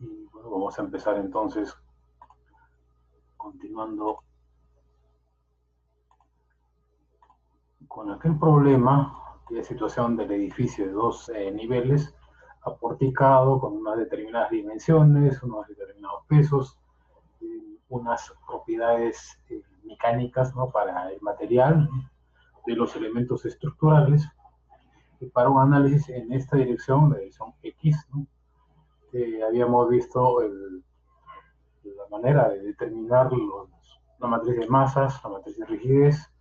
Y bueno, vamos a empezar entonces, continuando con aquel problema de situación del edificio de dos niveles, aporticado con unas determinadas dimensiones, unos determinados pesos, unas propiedades mecánicas, ¿no?, para el material, ¿no?, de los elementos estructurales, y para un análisis en esta dirección, la dirección X, ¿no? Habíamos visto la manera de determinar la matriz de masas, la matriz de rigidez,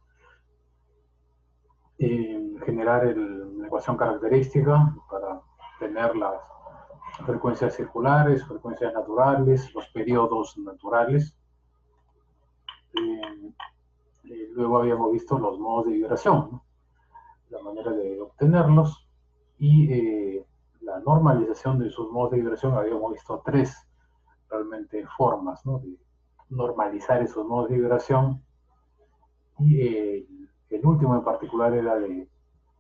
generar la ecuación característica para tener las frecuencias circulares, frecuencias naturales, los periodos naturales. Luego habíamos visto los modos de vibración, ¿no?, la manera de obtenerlos, y la normalización de sus modos de vibración. Habíamos visto tres realmente formas, ¿no?, de normalizar esos modos de vibración, y el último en particular era de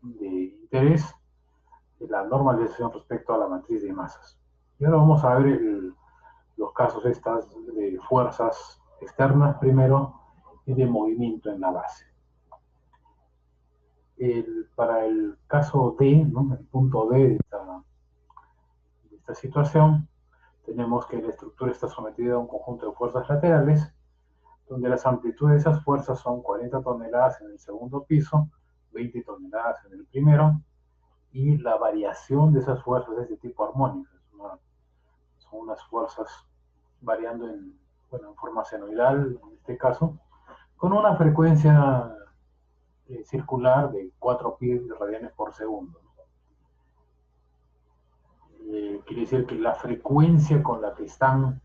interés, la normalización respecto a la matriz de masas. Y ahora vamos a ver los casos estas de fuerzas externas primero y de movimiento en la base. Para el caso D, ¿no?, el punto D de esta situación, tenemos que la estructura está sometida a un conjunto de fuerzas laterales, donde las amplitudes de esas fuerzas son 40 toneladas en el segundo piso, 20 toneladas en el primero, y la variación de esas fuerzas es de tipo armónica. Son unas fuerzas variando en forma senoidal, en este caso, con una frecuencia circular de 4 pi radianes por segundo. Quiere decir que la frecuencia con la que están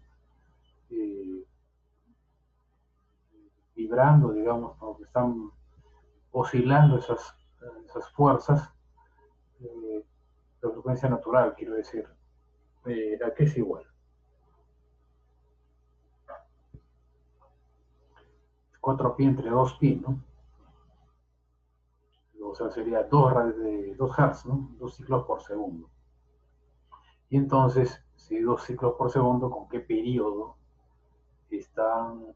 vibrando, digamos, o que están oscilando esas fuerzas, la frecuencia natural, quiero decir, ¿a qué es igual? 4 pi entre 2 pi, ¿no? O sea, sería 2 Hz, ¿no? 2 ciclos por segundo. Y entonces, si 2 ciclos por segundo, ¿con qué periodo están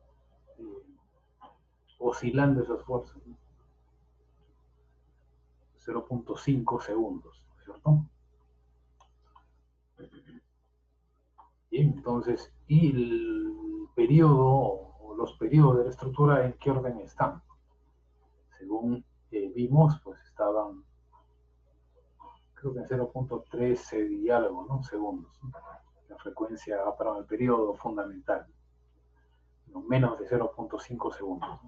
oscilando esas fuerzas? 0.5 segundos, ¿cierto? Bien, entonces, ¿y el periodo o los periodos de la estructura en qué orden están? Según vimos, pues estaban, creo que en 0.13 y algo, ¿no?, segundos, ¿no?, la frecuencia para el periodo fundamental, no menos de 0.5 segundos.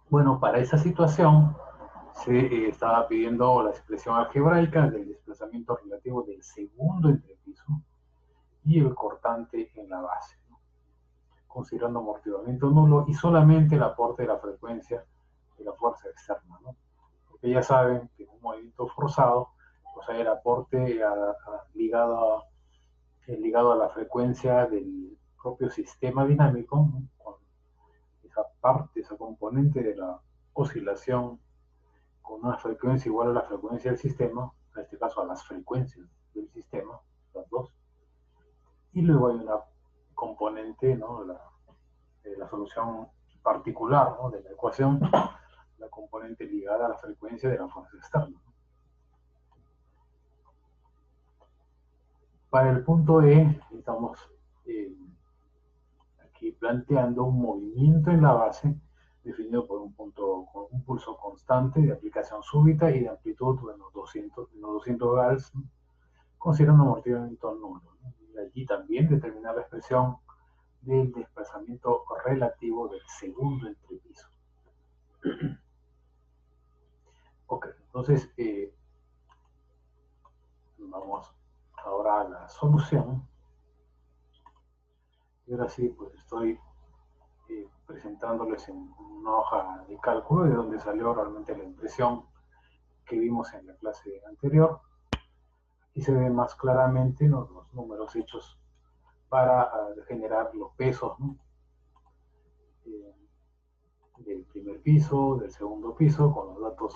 Bueno, para esa situación se estaba pidiendo la expresión algebraica del desplazamiento relativo del segundo entrepiso y el cortante en la base, ¿no?, considerando amortiguamiento nulo y solamente el aporte de la frecuencia de la fuerza externa, ¿no? Porque ya saben que en un movimiento forzado, pues hay el aporte ligado a la frecuencia del propio sistema dinámico, ¿no?, con esa parte, esa componente de la oscilación con una frecuencia igual a la frecuencia del sistema, en este caso a las frecuencias del sistema, las dos. Y luego hay una componente, ¿no?, la solución particular, ¿no?, de la ecuación, la componente ligada a la frecuencia de la fuerza externa. Para el punto E, estamos aquí planteando un movimiento en la base definido por un punto con un pulso constante de aplicación súbita y de amplitud de unos 200 Gauss, ¿no?, considerando un amortiguamiento nulo, ¿no? Y allí también determinar la expresión del desplazamiento relativo del segundo entrepiso. Ok, entonces vamos ahora a la solución. Y ahora sí, pues estoy presentándoles en una hoja de cálculo de donde salió realmente la impresión que vimos en la clase anterior. Aquí se ven más claramente, ¿no?, los números hechos para generar los pesos, ¿no?, del primer piso, del segundo piso, con los datos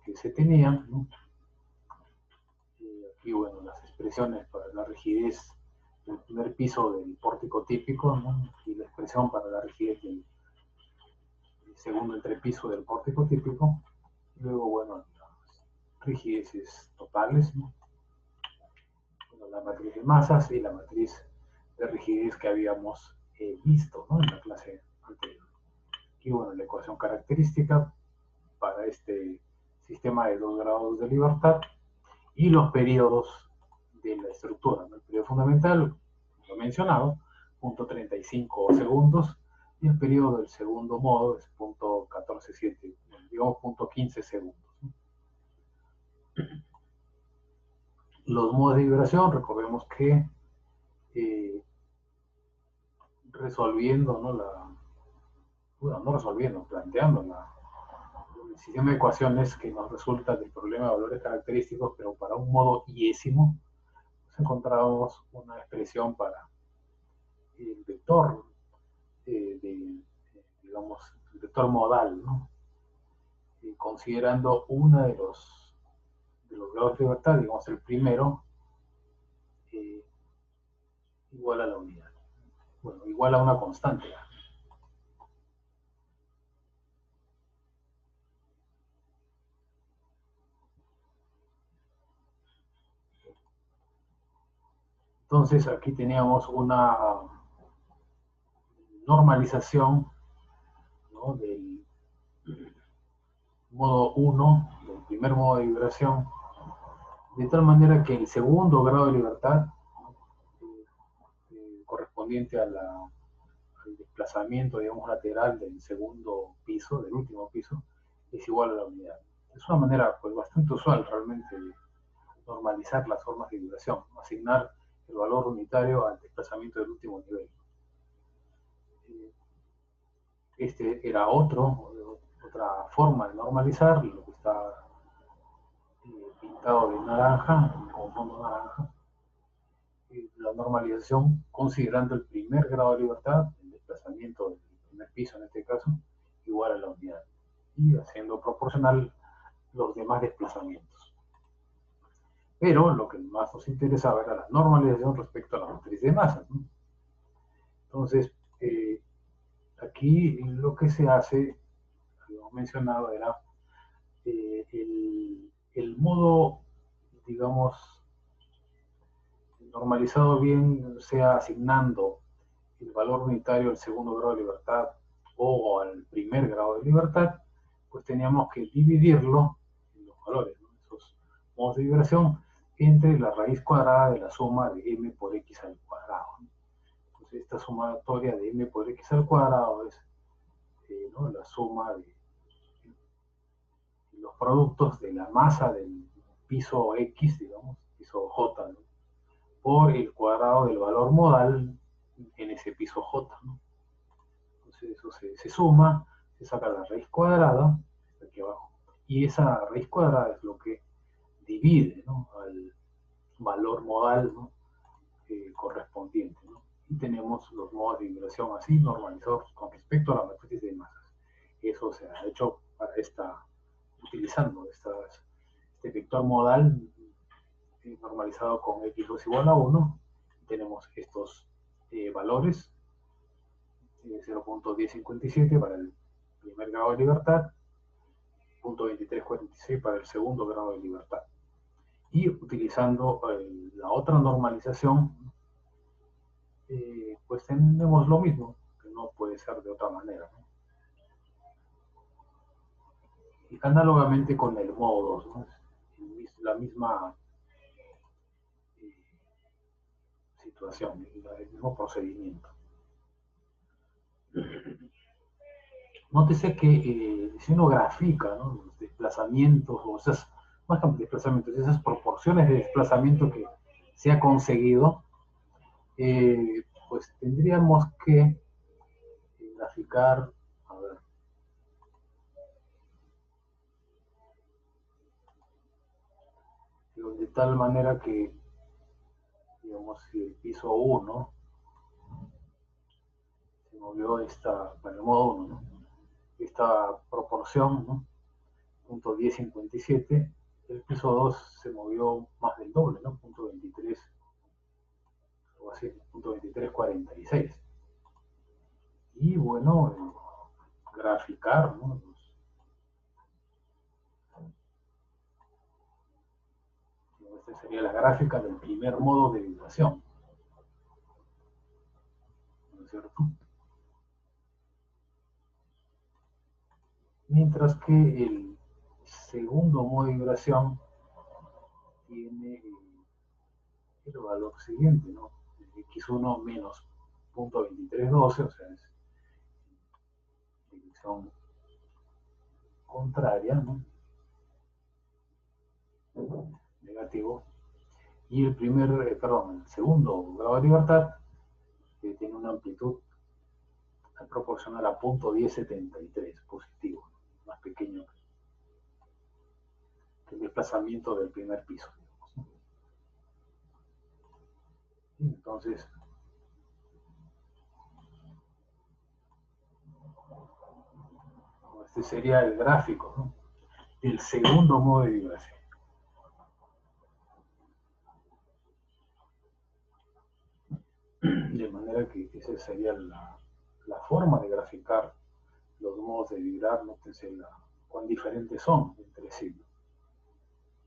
que se tenían, ¿no? Aquí aquí, bueno, las expresiones para la rigidez del primer piso del pórtico típico, ¿no? Y la expresión para la rigidez del segundo entrepiso del pórtico típico. Luego, bueno, las rigideces totales, ¿no? Bueno, la matriz de masas y la matriz de rigidez que habíamos visto, ¿no? En la clase anterior. Aquí, bueno, la ecuación característica para este sistema de 2 grados de libertad y los periodos de la estructura, ¿no? El periodo fundamental, lo he mencionado, 0.35 segundos, y el periodo del segundo modo es 0.147, digamos 0.15 segundos. Los modos de vibración, recordemos que resolviendo, ¿no? No resolviendo, planteando el sistema de ecuaciones que nos resulta del problema de valores característicos, pero para un modo iésimo, pues encontramos una expresión para el vector, digamos, el vector modal, ¿no? Considerando uno de los grados de libertad, digamos el primero, igual a la unidad. Bueno, igual a una constante. Entonces aquí teníamos una normalización, ¿no? Del modo 1, del primer modo de vibración, de tal manera que el segundo grado de libertad, correspondiente al desplazamiento, digamos, lateral del segundo piso, del último piso, es igual a la unidad. Es una manera pues, bastante usual realmente de normalizar las formas de vibración, asignar el valor unitario al desplazamiento del último nivel. Este era otra forma de normalizar, lo que está pintado de naranja, con fondo naranja, la normalización considerando el primer grado de libertad, el desplazamiento del primer piso en este caso, igual a la unidad, y haciendo proporcional los demás desplazamientos. Pero lo que más nos interesaba era la normalización respecto a la matriz de masas, ¿no? Entonces, aquí lo que se hace, como mencionado, era el modo, digamos, normalizado bien, sea asignando el valor unitario al segundo grado de libertad o al primer grado de libertad, pues teníamos que dividirlo en los valores, ¿no? Esos modos de vibración entre la raíz cuadrada de la suma de m por x al cuadrado. Entonces esta sumatoria de m por x al cuadrado es ¿no? la suma de los productos de la masa del piso x, digamos, piso j, ¿no? Por el cuadrado del valor modal en ese piso j, ¿no? Entonces eso se suma, se saca la raíz cuadrada, aquí abajo, y esa raíz cuadrada es lo que divide, ¿no? al valor modal, ¿no? Correspondiente, ¿no? Y tenemos los modos de vibración así normalizados con respecto a la matriz de masas. Eso se ha hecho para utilizando este vector modal normalizado con x2 igual a 1. Tenemos estos valores, 0.1057 para el primer grado de libertad, 0.2346 para el segundo grado de libertad. Y utilizando la otra normalización, pues tenemos lo mismo, que no puede ser de otra manera, ¿no? Y análogamente con el modo 2, ¿no? La misma situación, el mismo procedimiento. Nótese que si uno grafica, ¿no? Los desplazamientos, o esas, más que desplazamientos, esas proporciones de desplazamiento que se ha conseguido, pues tendríamos que graficar, a ver, de tal manera que, digamos, si el piso 1 se movió para el modo 1, ¿no? Esta proporción, ¿no? .1057, el piso 2 se movió más del doble, ¿no? 16. Y bueno, graficar, ¿no? Esta sería la gráfica del primer modo de vibración, ¿no es cierto? Mientras que el segundo modo de vibración tiene el valor siguiente, ¿no? X1 menos 0.2312, o sea, es dirección contraria, ¿no? Negativo. Y el segundo grado de libertad tiene una amplitud proporcional a 0.1073, positivo, ¿no? Más pequeño que el desplazamiento del primer piso, digamos, ¿no? Entonces, este sería el gráfico, ¿no? Del segundo modo de vibración. De manera que esa sería la forma de graficar los modos de vibrar, nótense cuán diferentes son entre sí, ¿no?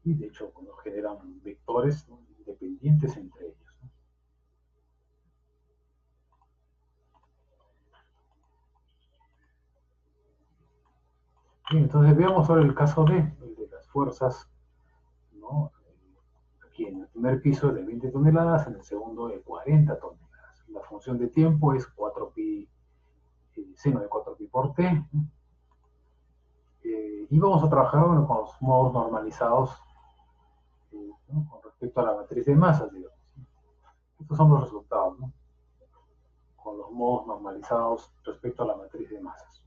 Y de hecho, cuando generan vectores, ¿no?, independientes entre ellos, ¿no? Bien, entonces veamos ahora el caso el de las fuerzas, ¿no? Aquí en el primer piso es de 20 toneladas, en el segundo de 40 toneladas. La función de tiempo es 4pi, seno de 4pi por t, ¿no? Y vamos a trabajar, bueno, con los modos normalizados, ¿no?, con respecto a la matriz de masas, digamos. Estos son los resultados, ¿no?, con los modos normalizados respecto a la matriz de masas.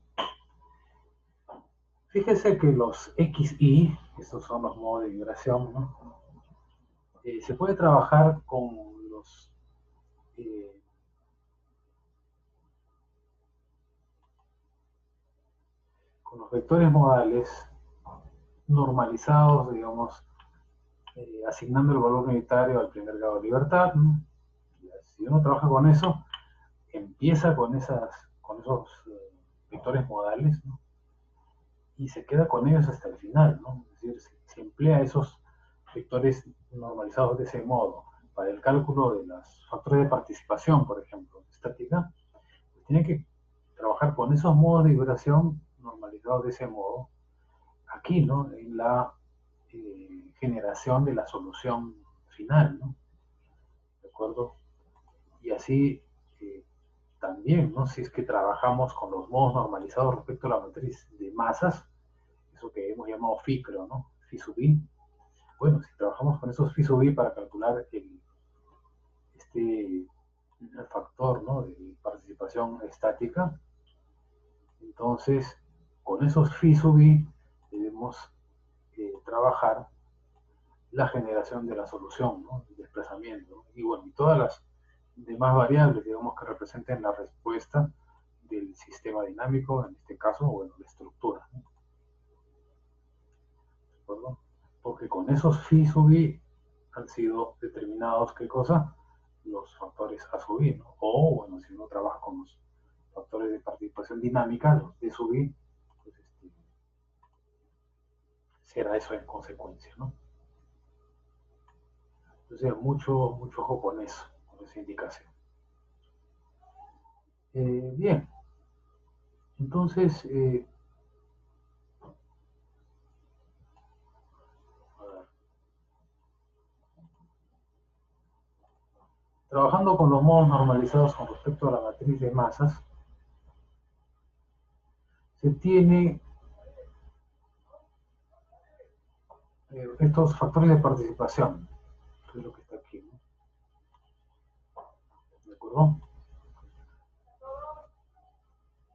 Fíjense que los XY, estos son los modos de vibración, ¿no?, se puede trabajar eh, con los vectores modales normalizados, digamos, asignando el valor unitario al primer grado de libertad, ¿no? Si uno trabaja con eso, empieza con esos vectores modales, ¿no?, y se queda con ellos hasta el final, ¿no? Es decir, si emplea esos vectores normalizados de ese modo para el cálculo de los factores de participación, por ejemplo, estática, pues tiene que trabajar con esos modos de vibración normalizados de ese modo, aquí, ¿no?, en la generación de la solución final, ¿no? ¿De acuerdo? Y así también, ¿no?, si es que trabajamos con los modos normalizados respecto a la matriz de masas, eso que hemos llamado phi, creo, ¿no?, phi sub i. Bueno, si trabajamos con esos phi sub i para calcular el factor, ¿no?, de participación estática, entonces con esos phi sub i debemos trabajar la generación de la solución, ¿no?, el desplazamiento, y bueno, y todas las demás variables, digamos, que representen la respuesta del sistema dinámico, en este caso, bueno, la estructura, ¿no? ¿De acuerdo? Porque con esos phi sub i han sido determinados, ¿qué cosa? Los factores A sub i, ¿no? O, bueno, si uno trabaja con los factores de participación dinámica, los D sub i, pues será eso en consecuencia, ¿no? Entonces, mucho ojo con eso, con esa indicación. Bien, entonces, trabajando con los modos normalizados con respecto a la matriz de masas, se tiene estos factores de participación, que es lo que está aquí, ¿no? ¿De acuerdo?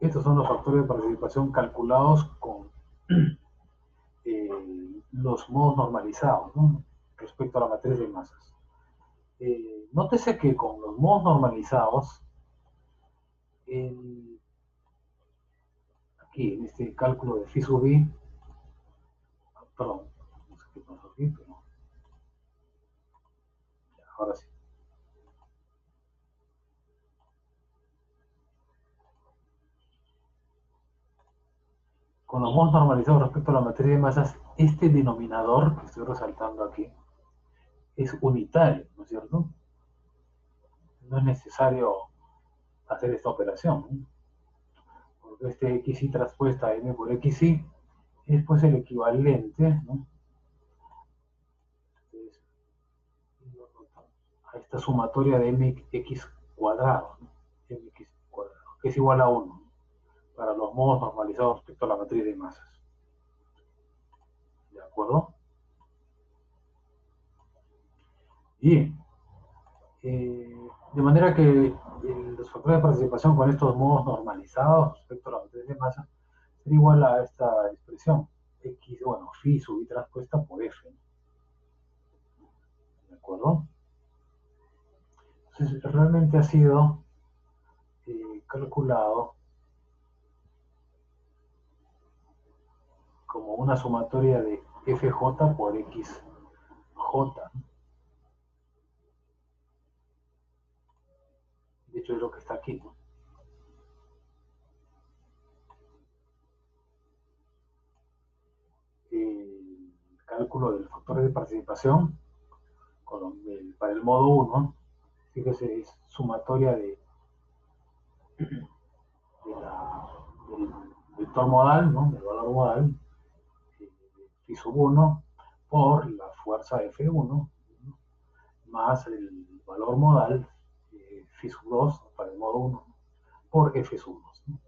Estos son los factores de participación calculados con los modos normalizados, ¿no?, respecto a la matriz de masas. Nótese que con los modos normalizados, aquí en este cálculo de phi sub i, perdón, no sé qué pasó aquí, pero ahora sí. con los modos normalizados respecto a la matriz de masas, este denominador que estoy resaltando aquí es unitario, ¿no es cierto? No es necesario hacer esta operación, ¿no? Porque este xy traspuesta a m por xy es pues el equivalente, ¿no?, a esta sumatoria de mx cuadrado, ¿no?, mx cuadrado, que es igual a 1 para los modos normalizados respecto a la matriz de masas. ¿De acuerdo? Bien. De manera que los factores de participación con estos modos normalizados respecto a la matriz de masa sería igual a esta expresión, x, bueno, phi sub i transpuesta por f, ¿de acuerdo? Entonces, realmente ha sido calculado como una sumatoria de fj por xj, ¿no? De hecho es lo que está aquí, ¿no? El cálculo del factor de participación para el modo 1, fíjese, es sumatoria del vector modal, ¿no?, del valor modal, phi sub 1 por la fuerza F1 más el valor modal phi sub 2 para el modo 1 por F sub 2, ¿no?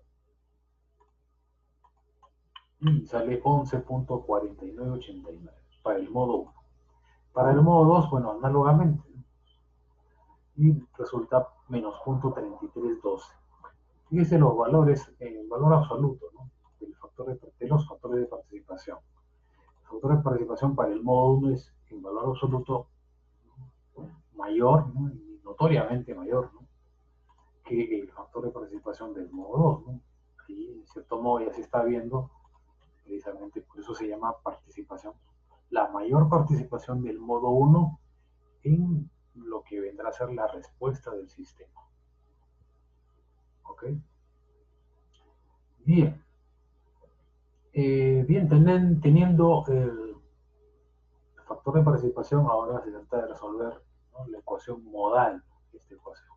Y sale 11.4989 para el modo 1. Para el modo 2, bueno, análogamente, ¿no?, y resulta menos 0.3312. Fíjese los valores en valor absoluto, ¿no?, de los factores de participación. El factor de participación para el modo 1 es en valor absoluto mayor, ¿no?, y notoriamente mayor, ¿no?, que el factor de participación del modo 2, ¿no? Ahí, en cierto modo, ya se está viendo, precisamente por eso se llama participación, la mayor participación del modo 1 en lo que vendrá a ser la respuesta del sistema. ¿Ok? Bien. Bien, teniendo el factor de participación, ahora se trata de resolver, ¿no?, la ecuación modal de esta ecuación.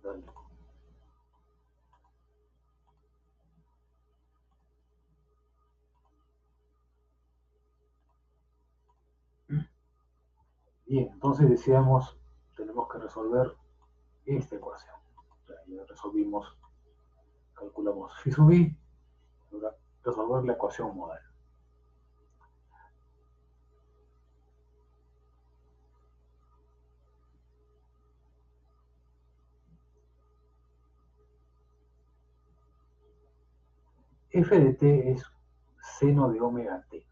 Dale. Bien, entonces decíamos, tenemos que resolver esta ecuación. Ya resolvimos, calculamos phi sub i, ahora resolver la ecuación modal. F de t es seno de omega t.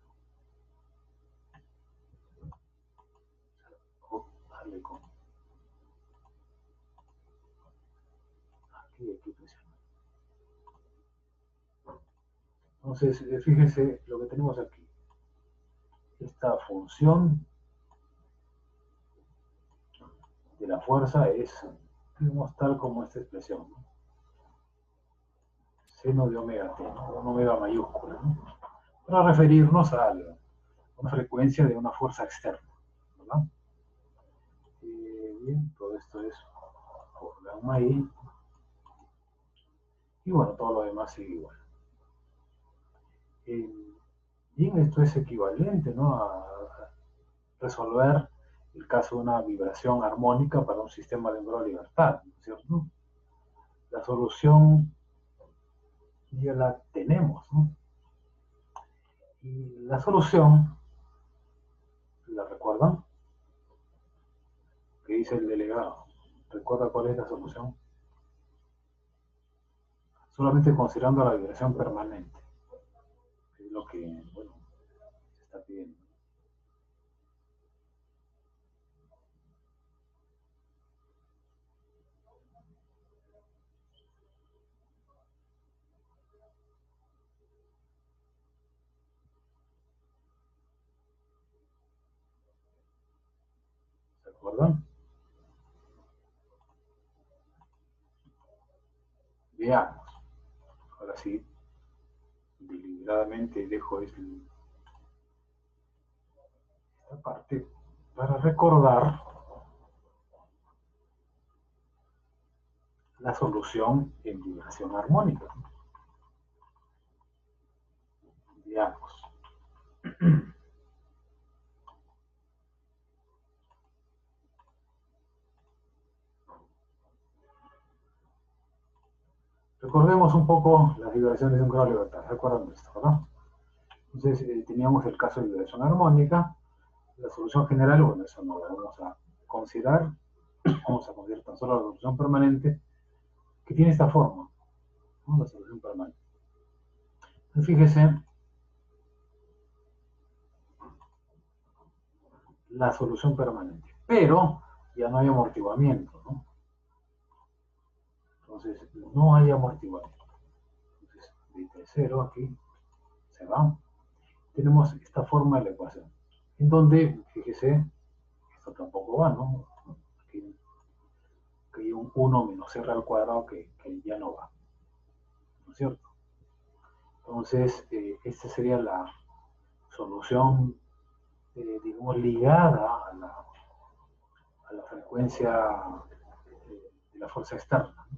Dale con aquí presiono. Entonces, fíjense lo que tenemos aquí. Esta función de la fuerza es, digamos, tal como esta expresión, ¿no?, seno de omega t, ¿no?, un omega mayúscula, ¿no?, para referirnos a una frecuencia de una fuerza externa, ¿verdad? Bien, todo esto es por gamma i, y bueno, todo lo demás sigue igual. Bien, esto es equivalente, ¿no?, a resolver el caso de una vibración armónica para un sistema de grado de libertad, ¿no es cierto? La solución ya la tenemos, ¿no? Y la solución, ¿la recuerdan? Que dice el delegado. ¿Recuerda cuál es la solución? Solamente considerando la vibración permanente, que es lo que, bueno, se está pidiendo. ¿Se acuerdan? Veamos. Ahora sí, deliberadamente dejo esta parte para recordar la solución en vibración armónica. Veamos. Recordemos un poco las vibraciones de un grado de libertad. ¿Recuerdan esto, verdad? Entonces, teníamos el caso de vibración armónica. La solución general, bueno, eso no lo vamos a considerar. Vamos a considerar tan solo la solución permanente, que tiene esta forma, ¿no? La solución permanente. Entonces, fíjese, la solución permanente. Pero ya no hay amortiguamiento, ¿no? Entonces, no hay amortiguamiento. Entonces, de 0 aquí se va. Tenemos esta forma de la ecuación, en donde, fíjese, esto tampoco va, ¿no? Aquí hay un 1 menos r al cuadrado que ya no va, ¿no es cierto? Entonces, esta sería la solución, digamos, ligada a la frecuencia de la fuerza externa.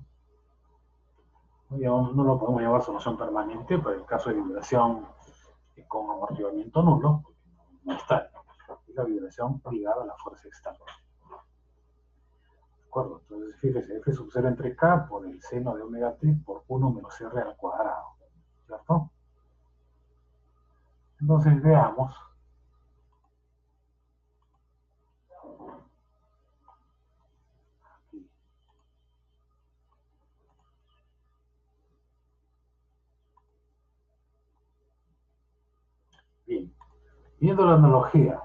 No lo podemos llamar solución permanente, pero en el caso de vibración con amortiguamiento nulo, no está. Es la vibración ligada a la fuerza externa. ¿De acuerdo? Entonces, fíjese, F sub 0 entre K por el seno de omega t por 1 menos R al cuadrado. ¿Cierto? Entonces, veamos. Aquí. Bien. Viendo la analogía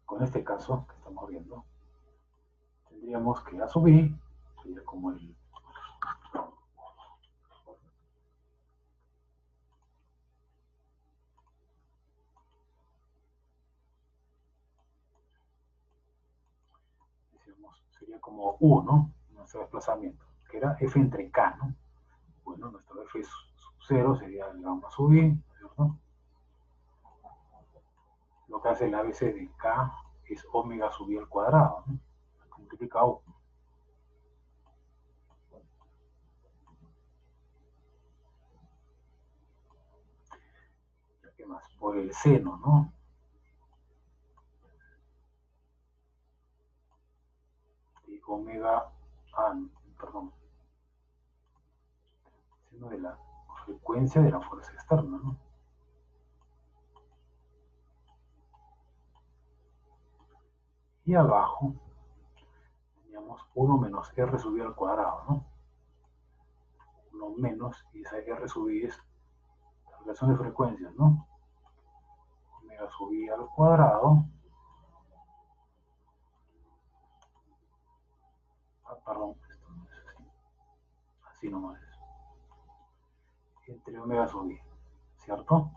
con este caso que estamos viendo, tendríamos que A sub I sería como el sería como U, ¿no? Nuestro desplazamiento, que era F entre K, ¿no? Bueno, nuestro F sub 0 sería el gamma sub I, ¿cierto? Lo que hace el ABC de K es omega sub I al cuadrado, ¿no? Multiplica U. ¿Qué más? Por el seno, ¿no? De omega, perdón, seno de la frecuencia de la fuerza externa, ¿no? Y abajo teníamos 1 menos R sub I al cuadrado, ¿no? 1 menos, y esa R sub I es la relación de frecuencias, ¿no? Omega sub I al cuadrado. Perdón, esto no es así. Así nomás es. Entre omega sub I, ¿cierto?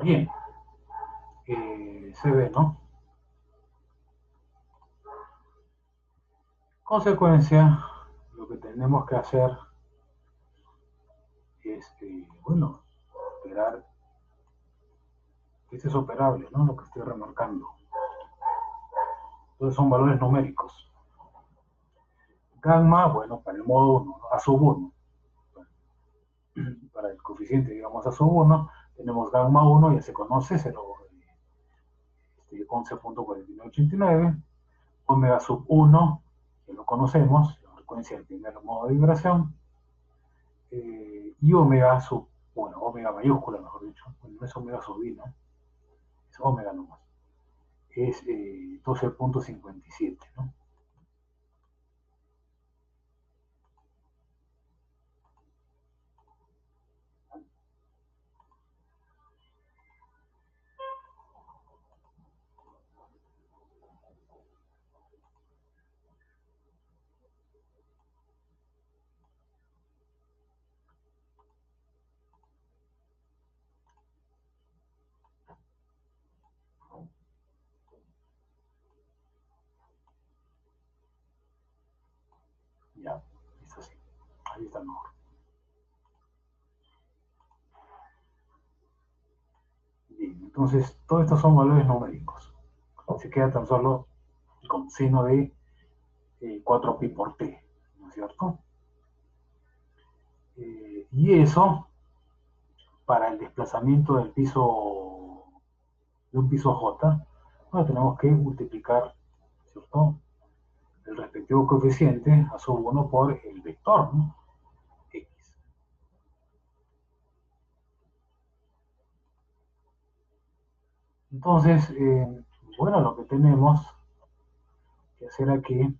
Bien, se ve, ¿no? Consecuencia, lo que tenemos que hacer es, bueno, esperar que este es operable, ¿no? Lo que estoy remarcando. Entonces son valores numéricos. Gamma, bueno, para el modo 1, ¿no? A sub 1. Para el coeficiente, digamos, A sub 1, tenemos gamma 1, ya se conoce, 11.4989. Omega sub 1, que lo conocemos, la frecuencia del primer modo de vibración. Y omega sub, bueno, omega mayúscula, mejor dicho. Bueno, no es omega sub I, ¿no? Es omega nomás. Es 12.57, ¿no? Ahí está mejor. Bien, entonces, todos estos son valores numéricos. Se queda tan solo con seno de 4pi por t, ¿no es cierto? Y eso, para el desplazamiento del piso, de un piso J, bueno, tenemos que multiplicar, ¿cierto?, el respectivo coeficiente a sub 1 por el vector, ¿no?, x. Entonces, bueno, lo que tenemos que hacer aquí,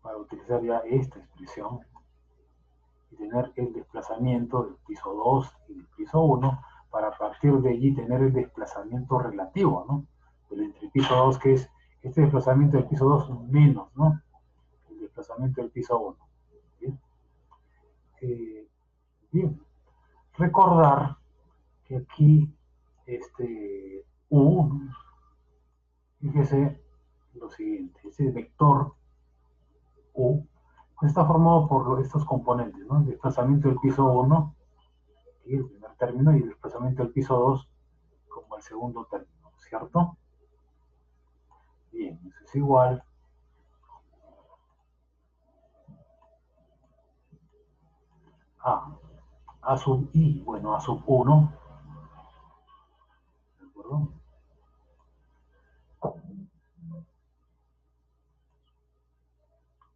para utilizar ya esta expresión, y tener el desplazamiento del piso 2 y del piso 1, para partir de allí tener el desplazamiento relativo, ¿no?, del entre el piso 2, que es este desplazamiento del piso 2 menos, ¿no?, el desplazamiento del piso 1. Bien, bien. Recordar que aquí este U, fíjese lo siguiente, este vector U está formado por estos componentes, ¿no?, el desplazamiento del piso 1, aquí el primer término, y el desplazamiento del piso 2 como el segundo término, ¿cierto? Bien, eso es igual a sub i, bueno, a sub 1, ¿de acuerdo?,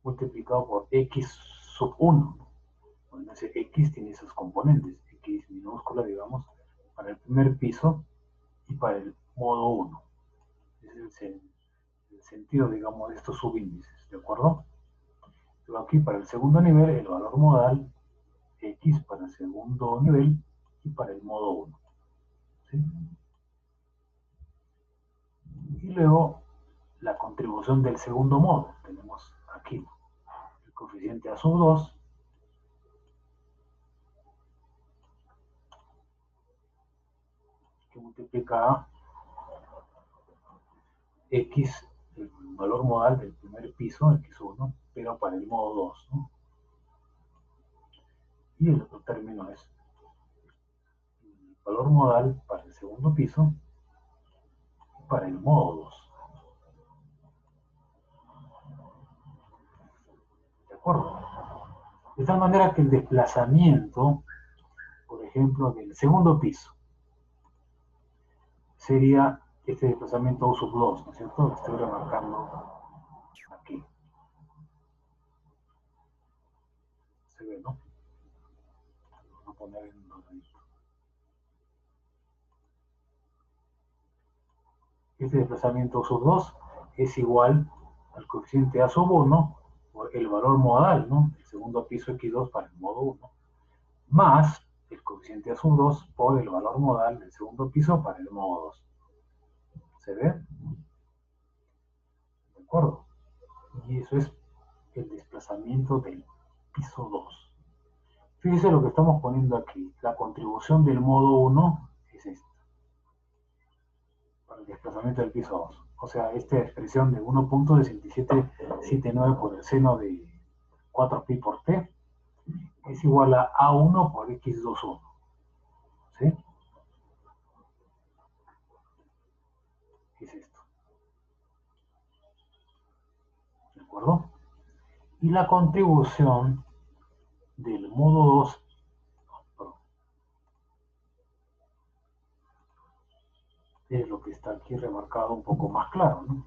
multiplicado por x sub 1. Bueno, ese x tiene esos componentes, x minúscula, digamos, para el primer piso y para el modo 1. Ese es el sentido, digamos, de estos subíndices, ¿de acuerdo? Pero aquí para el segundo nivel, el valor modal x para el segundo nivel y para el modo 1. ¿Sí? Y luego la contribución del segundo modo. Tenemos aquí el coeficiente a sub 2, que multiplica x, el valor modal del primer piso, x1, pero para el modo 2, ¿no? Y el otro término es el valor modal para el segundo piso y para el modo 2. ¿De acuerdo? De tal manera que el desplazamiento, por ejemplo, del segundo piso, sería este desplazamiento U sub 2, ¿no es cierto? Lo estoy remarcando aquí. Se ve, ¿no? Vamos a poner en un rodadito. Este desplazamiento U sub 2 es igual al coeficiente A sub 1 por el valor modal, ¿no?, el segundo piso x2 para el modo 1, más el coeficiente A sub 2 por el valor modal del segundo piso para el modo 2. ¿Se ve? ¿De acuerdo? Y eso es el desplazamiento del piso 2. Fíjese lo que estamos poniendo aquí. La contribución del modo 1 es esta, para el desplazamiento del piso 2. O sea, esta expresión de 1.1779 por el seno de 4pi por t es igual a A1 por x21. ¿Sí? Es esto. ¿De acuerdo? Y la contribución del modo 2, es lo que está aquí remarcado un poco más claro, ¿no?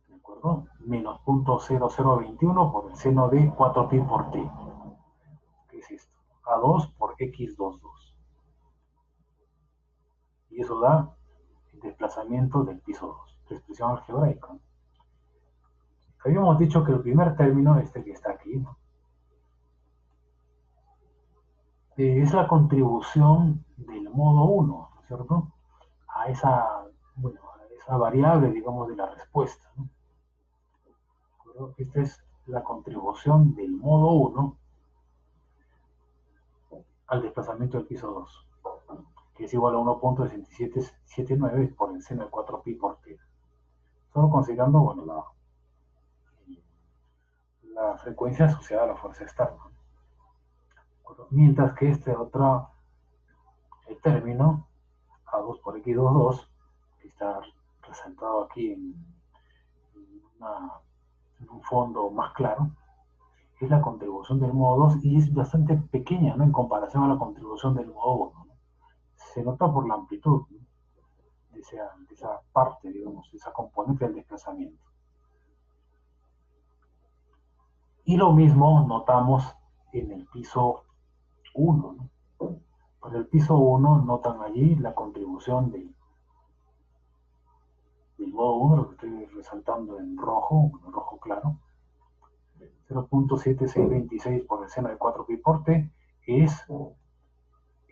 ¿De acuerdo? Menos 0.0021 por el seno de 4pi por t. ¿Qué es esto? A2 por x22. Y eso da el desplazamiento del piso 2. La expresión algebraica. Habíamos dicho que el primer término, este que está aquí, ¿no?, es la contribución del modo 1, ¿no es cierto?, a esa, bueno, a esa variable, digamos, de la respuesta, ¿no? Esta es la contribución del modo 1 al desplazamiento del piso 2, que es igual a 1.6779 por el seno de 4pi por t. Solo considerando, bueno, la frecuencia asociada a la fuerza externa. Mientras que este otro término, A2 por X22, que está resaltado aquí en un fondo más claro, es la contribución del modo 2 y es bastante pequeña, ¿no?, en comparación a la contribución del modo 1, ¿no? Se nota por la amplitud, ¿no?, de esa parte, digamos, de esa componente del desplazamiento. Y lo mismo notamos en el piso 1, ¿no? Para el piso 1 notan allí la contribución del modo 1, lo que estoy resaltando en rojo claro, 0.7626 por el seno de 4 pi por t, es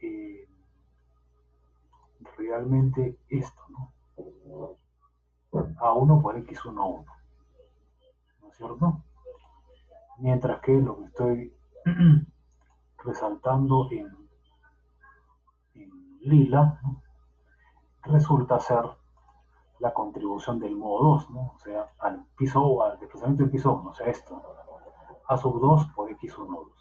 eh, realmente esto, ¿no? A1 por X11, ¿no es cierto? Mientras que lo que estoy resaltando en lila, ¿no?, resulta ser la contribución del modo 2, ¿no? O sea, al desplazamiento del piso 1, o sea, esto, A sub 2 por X12.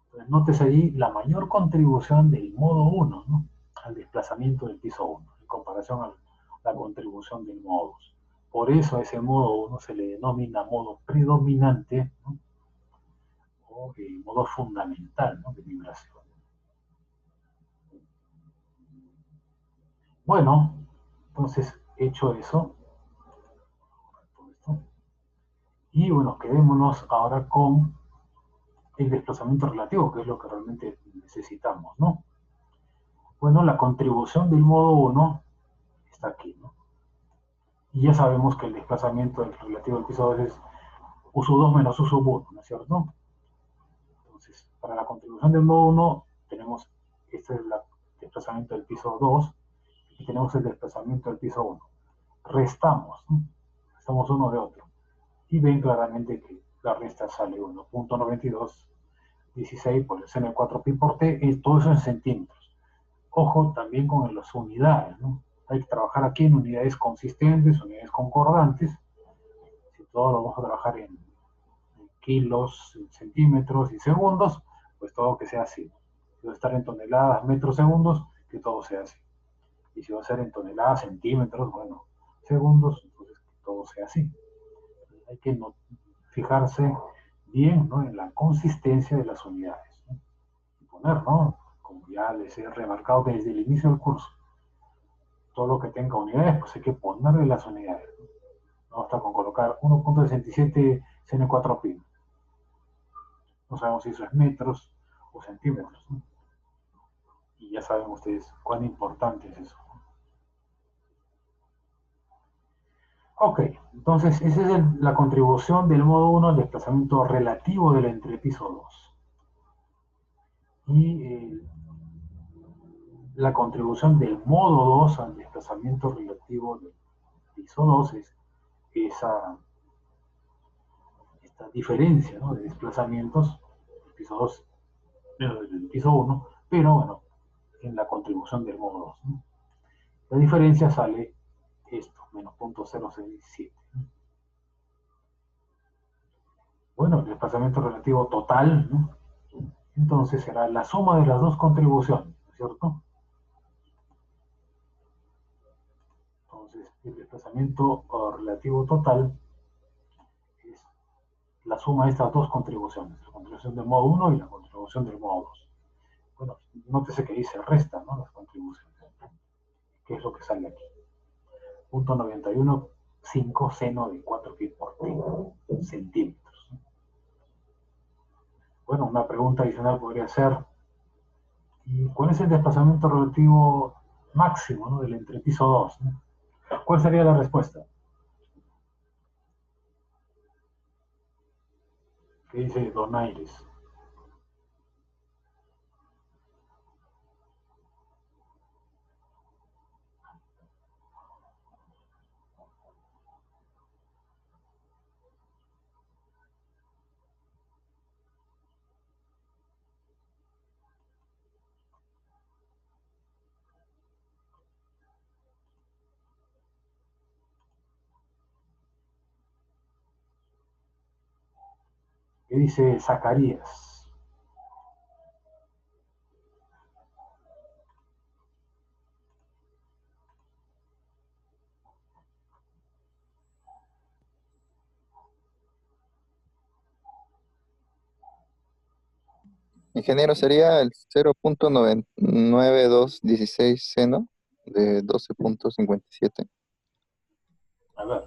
Entonces, notes allí la mayor contribución del modo 1, ¿no?, al desplazamiento del piso 1, en comparación a la contribución del modo 2. Por eso a ese modo 1 se le denomina modo predominante, ¿no?, o modo fundamental, ¿no?, de vibración. Bueno, entonces, hecho eso, y bueno, quedémonos ahora con el desplazamiento relativo, que es lo que realmente necesitamos, ¿no? Bueno, la contribución del modo 1 está aquí, ¿no? Y ya sabemos que el desplazamiento del relativo del piso 2 es U sub 2 menos U sub 1, ¿no es cierto? Entonces, para la contribución del modo 1, tenemos este es el desplazamiento del piso 2 y tenemos el desplazamiento del piso 1. Restamos, ¿no? Restamos uno de otro. Y ven claramente que la resta sale 1.9216 por el seno de 4 pi por t, y todo eso en centímetros. Ojo también con las unidades, ¿no? Hay que trabajar aquí en unidades consistentes, unidades concordantes. Si todo lo vamos a trabajar en kilos, centímetros y segundos, pues todo que sea así. Si va a estar en toneladas, metros, segundos, que todo sea así. Y si va a ser en toneladas, centímetros, bueno, segundos, entonces que todo sea así. Hay que fijarse bien, ¿no?, en la consistencia de las unidades, ¿no? Y poner, ¿no?, como ya les he remarcado desde el inicio del curso, todo lo que tenga unidades, pues hay que ponerle las unidades, ¿no? No basta con colocar 1.67 cn4 pi. No sabemos si eso es metros o centímetros, ¿no? Y ya saben ustedes cuán importante es eso. Ok, entonces esa es la contribución del modo 1 al desplazamiento relativo del entrepiso 2. Y la contribución del modo 2 al desplazamiento relativo del piso 2 es esta diferencia, ¿no?, de desplazamientos del piso 2 del piso 1, pero bueno, en la contribución del modo 2, ¿no? La diferencia sale esto, menos 0.067. Bueno, el desplazamiento relativo total, ¿no?, entonces será la suma de las dos contribuciones, ¿cierto? Entonces, el desplazamiento relativo total es la suma de estas dos contribuciones, la contribución del modo 1 y la contribución del modo 2. Bueno, nótese que ahí se restan, ¿no?, las contribuciones. ¿Qué es lo que sale aquí? 0.915 seno de 4 pi por t, centímetros. Bueno, una pregunta adicional podría ser, ¿y cuál es el desplazamiento relativo máximo, ¿no?, del entrepiso 2, ¿no? ¿Cuál sería la respuesta? ¿Qué dice Donaires? ¿Qué dice Zacarías? Ingeniero, sería el 0.9216 seno de 12.57. A ver,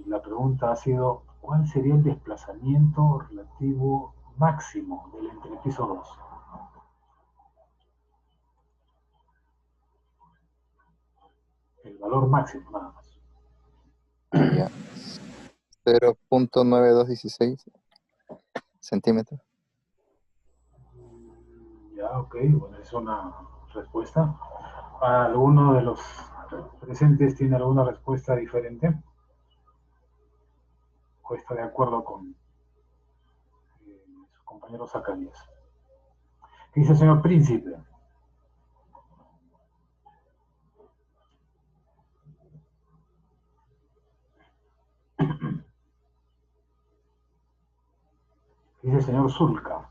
la pregunta ha sido, ¿cuál sería el desplazamiento relativo máximo del entrepiso 2? El valor máximo, nada más. Ya. 0.9216 centímetros. Ya, ok, bueno, es una respuesta. ¿Alguno de los presentes tiene alguna respuesta diferente? ¿O está de acuerdo con su compañero Zacarías? ¿Qué dice el señor Príncipe? ¿Qué dice el señor Zulca?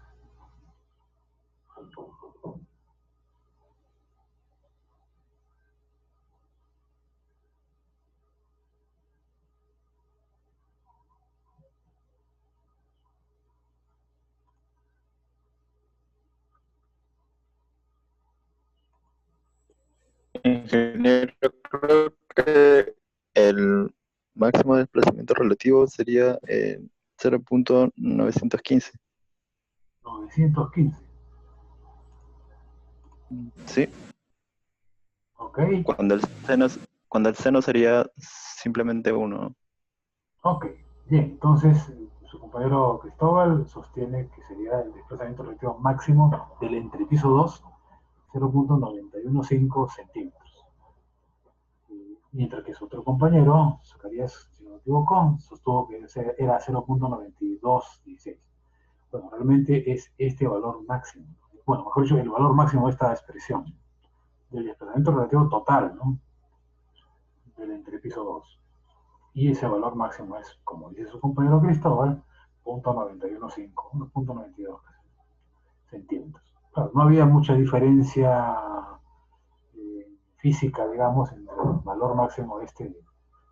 Ingeniero, creo que el máximo desplazamiento relativo sería 0.915. 915. Sí, Ok, cuando cuando el seno sería simplemente 1. ok. Bien, entonces su compañero Cristóbal sostiene que sería el desplazamiento relativo máximo del entrepiso 2, 0.915 centímetros. Mientras que su otro compañero, Zacarías, si no me equivoco, sostuvo que era 0.9216. Bueno, realmente es este valor máximo. Bueno, mejor dicho, el valor máximo de esta expresión del desplazamiento relativo total, ¿no? Del entrepiso 2. Y ese valor máximo es, como dice su compañero Cristóbal, 0.915, 1.92 centímetros. Claro, no había mucha diferencia física, digamos, entre el valor máximo este,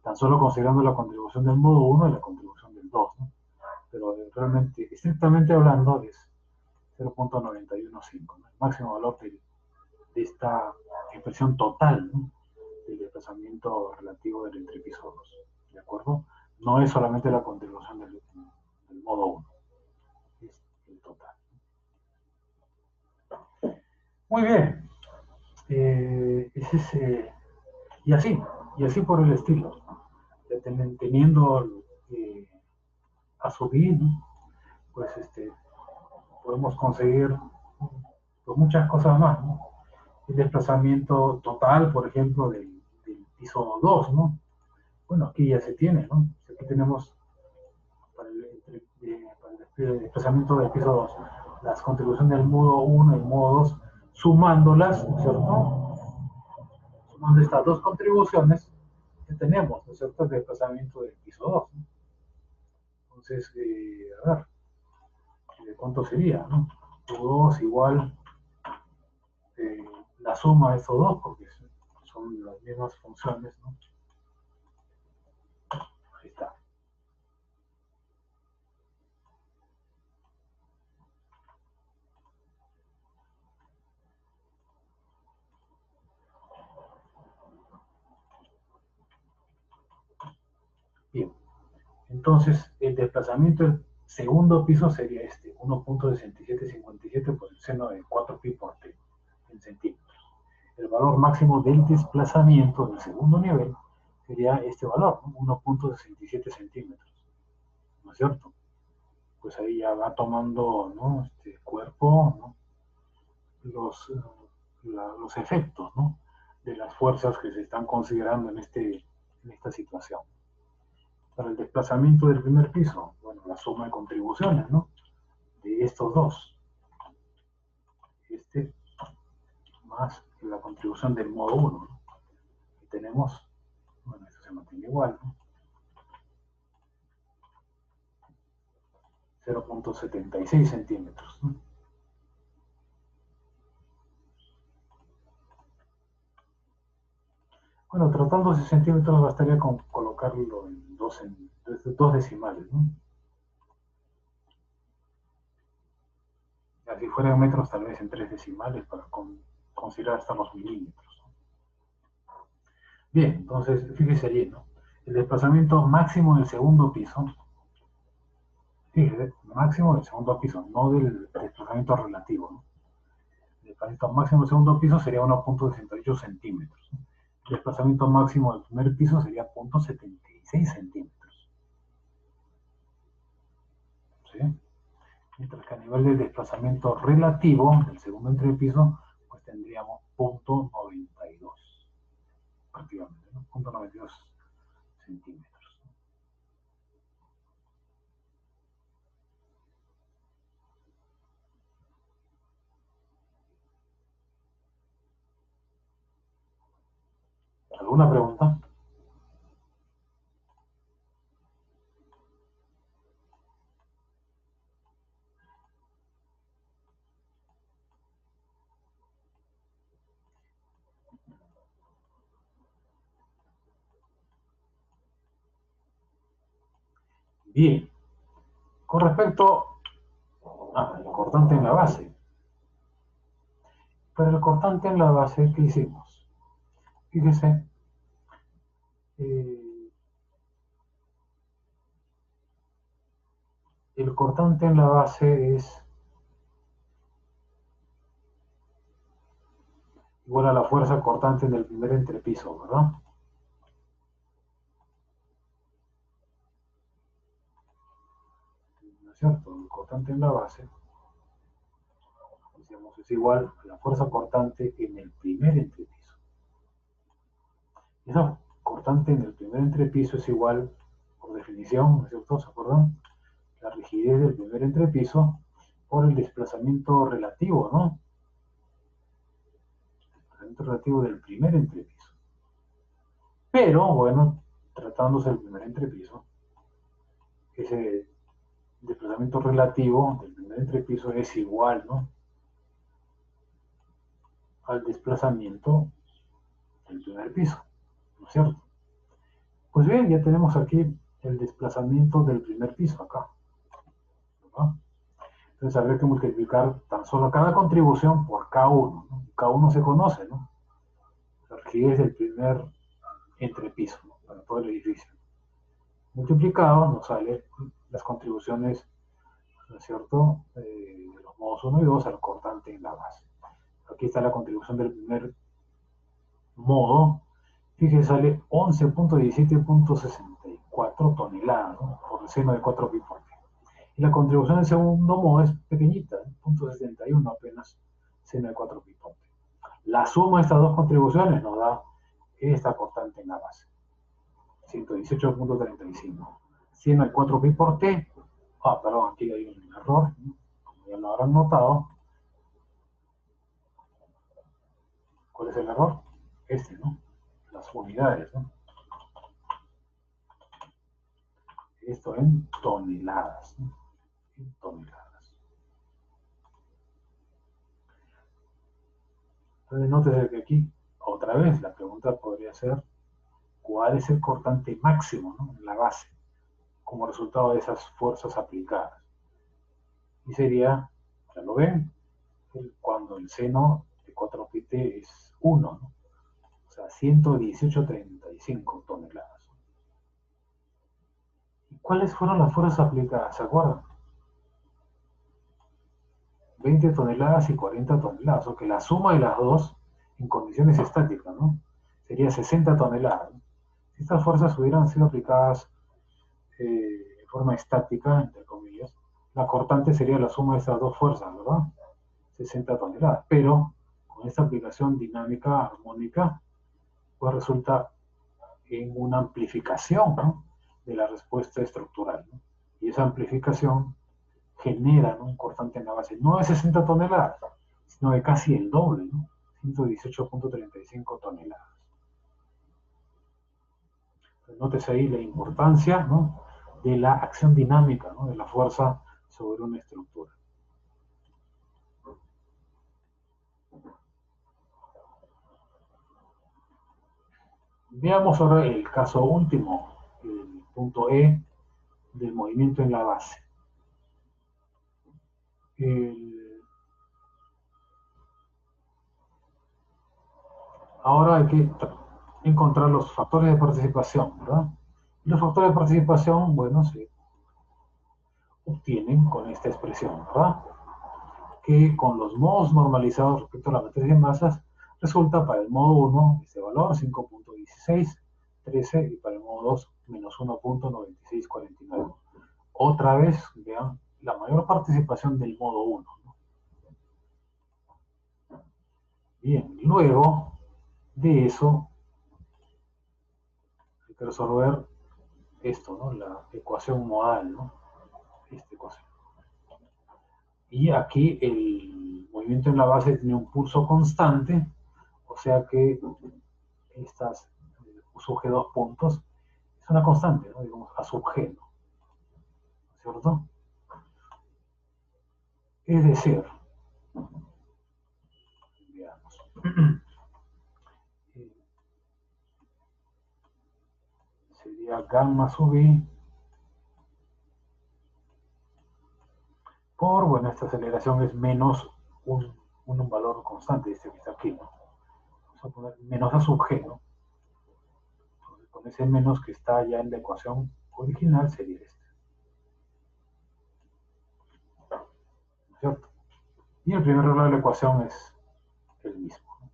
tan solo considerando la contribución del modo 1 y la contribución del 2, ¿no? Pero realmente, estrictamente hablando, es 0.915, ¿no? El máximo valor de esta expresión total, ¿no? Del desplazamiento relativo del entrepiso 2, ¿de acuerdo? No es solamente la contribución del modo 1, es el total. Muy bien, ese es, y así por el estilo, teniendo a subir, ¿no? Pues podemos conseguir pues, muchas cosas más, ¿no? El desplazamiento total, por ejemplo, del piso 2, ¿no? Bueno, aquí ya se tiene, ¿no? Aquí tenemos para el desplazamiento del piso 2 las contribuciones del modo 1 y modo 2, sumándolas, ¿no es cierto? Sumando estas dos contribuciones que tenemos, ¿no es cierto? El desplazamiento del piso 2, ¿no? Entonces, a ver, ¿cuánto sería, no? U2 igual la suma de estos dos, porque son las mismas funciones, ¿no? Ahí está. Bien, entonces el desplazamiento del segundo piso sería este, 1.6757 por el seno de 4pi por t en centímetros. El valor máximo del desplazamiento del segundo nivel sería este valor, ¿no? 1.67 centímetros, ¿no es cierto? Pues ahí ya va tomando, ¿no? Este cuerpo, ¿no? Los efectos, ¿no? De las fuerzas que se están considerando en esta situación. Para el desplazamiento del primer piso, bueno, la suma de contribuciones, ¿no? De estos dos. Este más la contribución del modo 1, ¿no? Y tenemos, bueno, eso se mantiene igual, ¿no? 0.76 centímetros, ¿no? Bueno, tratándose de centímetros bastaría con colocarlo en dos decimales, ¿no? Si fuera en metros, tal vez en 3 decimales para considerar hasta los milímetros. Bien, entonces, fíjese allí, ¿no? El desplazamiento máximo del segundo piso, fíjese, máximo del segundo piso, no del desplazamiento relativo, ¿no? El desplazamiento máximo del segundo piso sería 1.68 centímetros, ¿no? El desplazamiento máximo del primer piso sería 0.76 centímetros. ¿Sí? Mientras que a nivel del desplazamiento relativo del segundo entrepiso, pues tendríamos 0.92, prácticamente, ¿no? 0.92 centímetros. ¿Alguna pregunta? Bien. Con respecto al cortante en la base. Para el cortante en la base, ¿qué hicimos? Fíjese, el cortante en la base es igual a la fuerza cortante en el primer entrepiso, ¿verdad? ¿No es cierto? El cortante en la base, decíamos, es igual a la fuerza cortante en el primer entrepiso. Esa cortante en el primer entrepiso es igual, por definición, ¿no es cierto? ¿Se acuerdan? La rigidez del primer entrepiso por el desplazamiento relativo, ¿no? El desplazamiento relativo del primer entrepiso. Pero, bueno, tratándose del primer entrepiso, ese desplazamiento relativo del primer entrepiso es igual, ¿no?, al desplazamiento del primer piso, ¿no es cierto? Pues bien, ya tenemos aquí el desplazamiento del primer piso acá, ¿verdad? Entonces habría que multiplicar tan solo cada contribución por K1, ¿no? K1 se conoce, ¿no? La rigidez del primer entrepiso, ¿no?, para todo el edificio. Multiplicado nos sale las contribuciones, ¿no es cierto?, de los modos 1 y 2 al cortante en la base. Aquí está la contribución del primer modo. Fíjense, sale 11.17.64 toneladas, ¿no?, por el seno de 4 pi por t. Y la contribución del segundo modo es pequeñita, 0.71 apenas, seno de 4 pi por t. La suma de estas dos contribuciones nos da esta cortante en la base, 118.35. Seno de 4 pi por t, perdón, aquí hay un error, ¿no?, como ya lo habrán notado. ¿Cuál es el error? Este, ¿no? Las unidades, ¿no? Esto en toneladas, ¿no? En toneladas. Entonces, nótese que aquí, otra vez, la pregunta podría ser, ¿cuál es el cortante máximo, ¿no?, en la base, como resultado de esas fuerzas aplicadas? Y sería, ya lo ven, cuando el seno de 4 pi t es 1, ¿no? O sea, 118.35 toneladas. ¿Y cuáles fueron las fuerzas aplicadas? ¿Se acuerdan? 20 toneladas y 40 toneladas, o que la suma de las dos en condiciones estáticas, ¿no?, sería 60 toneladas. Si estas fuerzas hubieran sido aplicadas de forma estática, entre comillas, la cortante sería la suma de estas dos fuerzas, ¿verdad? 60 toneladas. Pero con esta aplicación dinámica armónica, pues resulta en una amplificación, ¿no?, de la respuesta estructural, ¿no? Y esa amplificación genera, ¿no?, un cortante en la base, no de 60 toneladas, sino de casi el doble, ¿no?, 118.35 toneladas. Entonces, nótese ahí la importancia, ¿no?, de la acción dinámica, ¿no?, de la fuerza sobre una estructura. Veamos ahora el caso último, el punto E del movimiento en la base. Ahora hay que encontrar los factores de participación, ¿verdad? Los factores de participación, bueno, se obtienen con esta expresión, ¿verdad? Que con los modos normalizados respecto a la matriz de masas, resulta para el modo 1 este valor, 5.1613, y para el modo 2, menos 1.9649. Otra vez, vean, la mayor participación del modo 1, ¿no? Bien, luego de eso, hay que resolver esto, ¿no? La ecuación modal, ¿no? Esta ecuación. Y aquí el movimiento en la base tiene un pulso constante, o sea que estas sub G 2 puntos es una constante, ¿no? Digamos, a sub G, ¿no? ¿Cierto? Es decir, veamos, sería gamma sub I por, bueno, esta aceleración es menos un valor constante, este que está aquí, ¿no? Vamos a poner menos a sub G, ¿no? Entonces, con ese menos que está ya en la ecuación original sería este. ¿No es cierto? Y el primer lado de la ecuación es el mismo, ¿no?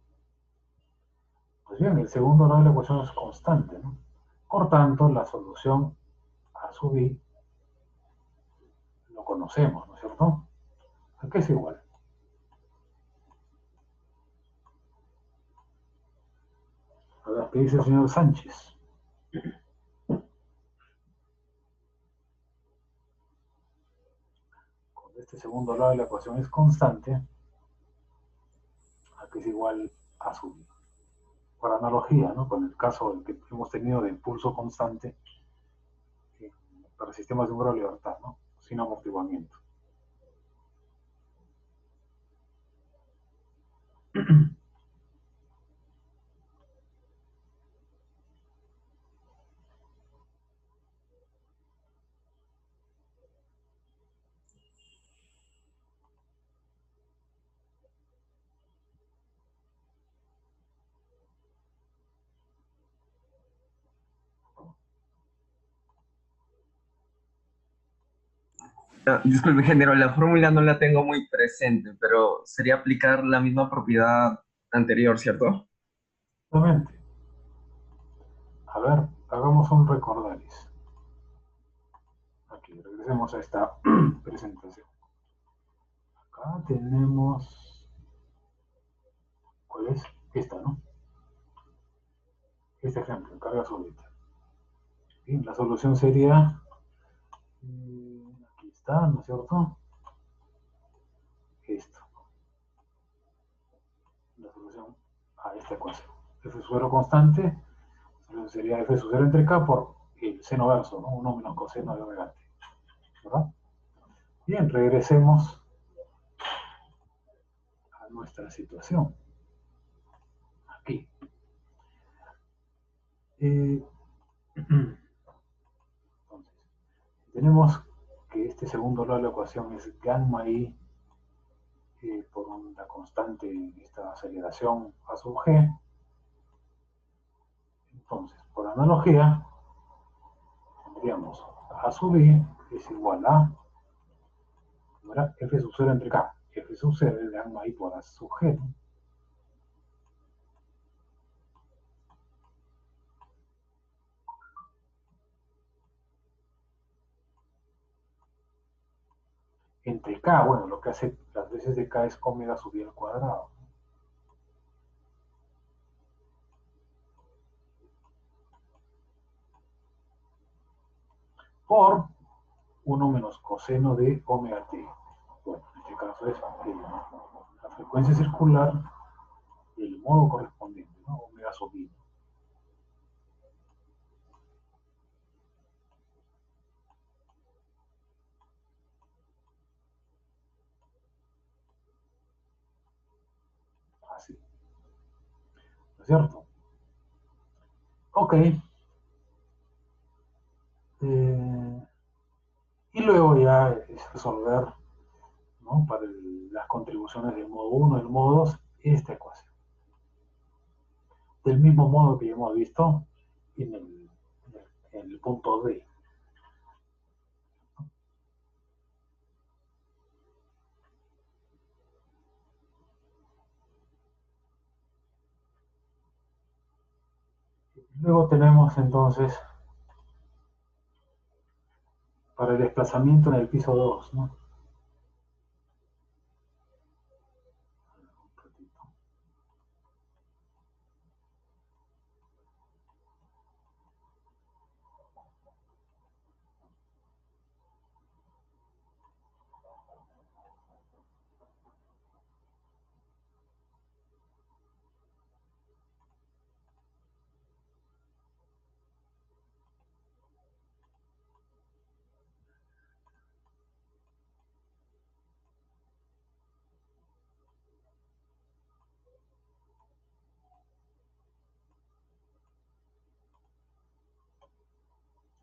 Pues bien, el segundo lado de la ecuación es constante, ¿no? Por tanto, la solución a sub I lo conocemos, ¿no es cierto? ¿A qué es igual? A ver, ¿qué dice el señor Sánchez? Cuando este segundo lado de la ecuación es constante, ¿a qué es igual a sub I? Por analogía, ¿no? Con el caso que hemos tenido de impulso constante para sistemas de un grado de libertad, ¿no? Sin amortiguamiento. Disculpe, ingeniero, la fórmula no la tengo muy presente, pero sería aplicar la misma propiedad anterior, ¿cierto? Exactamente. A ver, hagamos un recordaris. Aquí, regresemos a esta presentación. Acá tenemos, ¿cuál es? Esta, ¿no? Este ejemplo, carga súbita. Bien, la solución sería, aquí está, ¿no es cierto? Esto, la solución a esta ecuación. F sub 0 constante, la solución sería F sub 0 entre K por el seno verso, ¿no? 1 menos coseno de omega t, ¿verdad? Bien, regresemos a nuestra situación. Aquí. Entonces, tenemos que este segundo lado de la ecuación es gamma i por una constante en esta aceleración a sub g. Entonces, por analogía, tendríamos a sub i es igual a, ¿verdad? F sub 0 entre k. F sub 0 es gamma i por a sub g, ¿no? Entre k, bueno, lo que hace las veces de k es omega sub i al cuadrado. Por 1 menos coseno de omega t. Bueno, en este caso es la frecuencia circular y el modo correspondiente, ¿no? Omega sub i. es cierto? Ok. Y luego ya es resolver, ¿no? Para las contribuciones del modo 1 y el modo 2, esta ecuación. Del mismo modo que ya hemos visto en el punto D. Luego tenemos entonces para el desplazamiento en el piso 2, ¿no?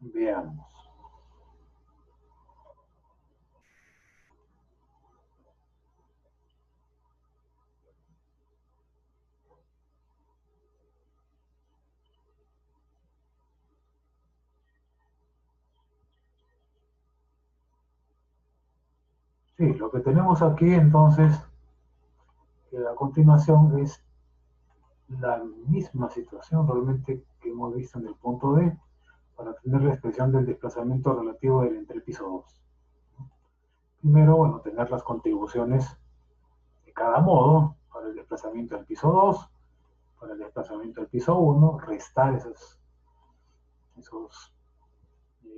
Veamos. Sí, lo que tenemos aquí entonces, a continuación, es la misma situación realmente que hemos visto en el punto D para tener la expresión del desplazamiento relativo del entrepiso 2. Primero, bueno, tener las contribuciones de cada modo para el desplazamiento del piso 2, para el desplazamiento del piso 1, restar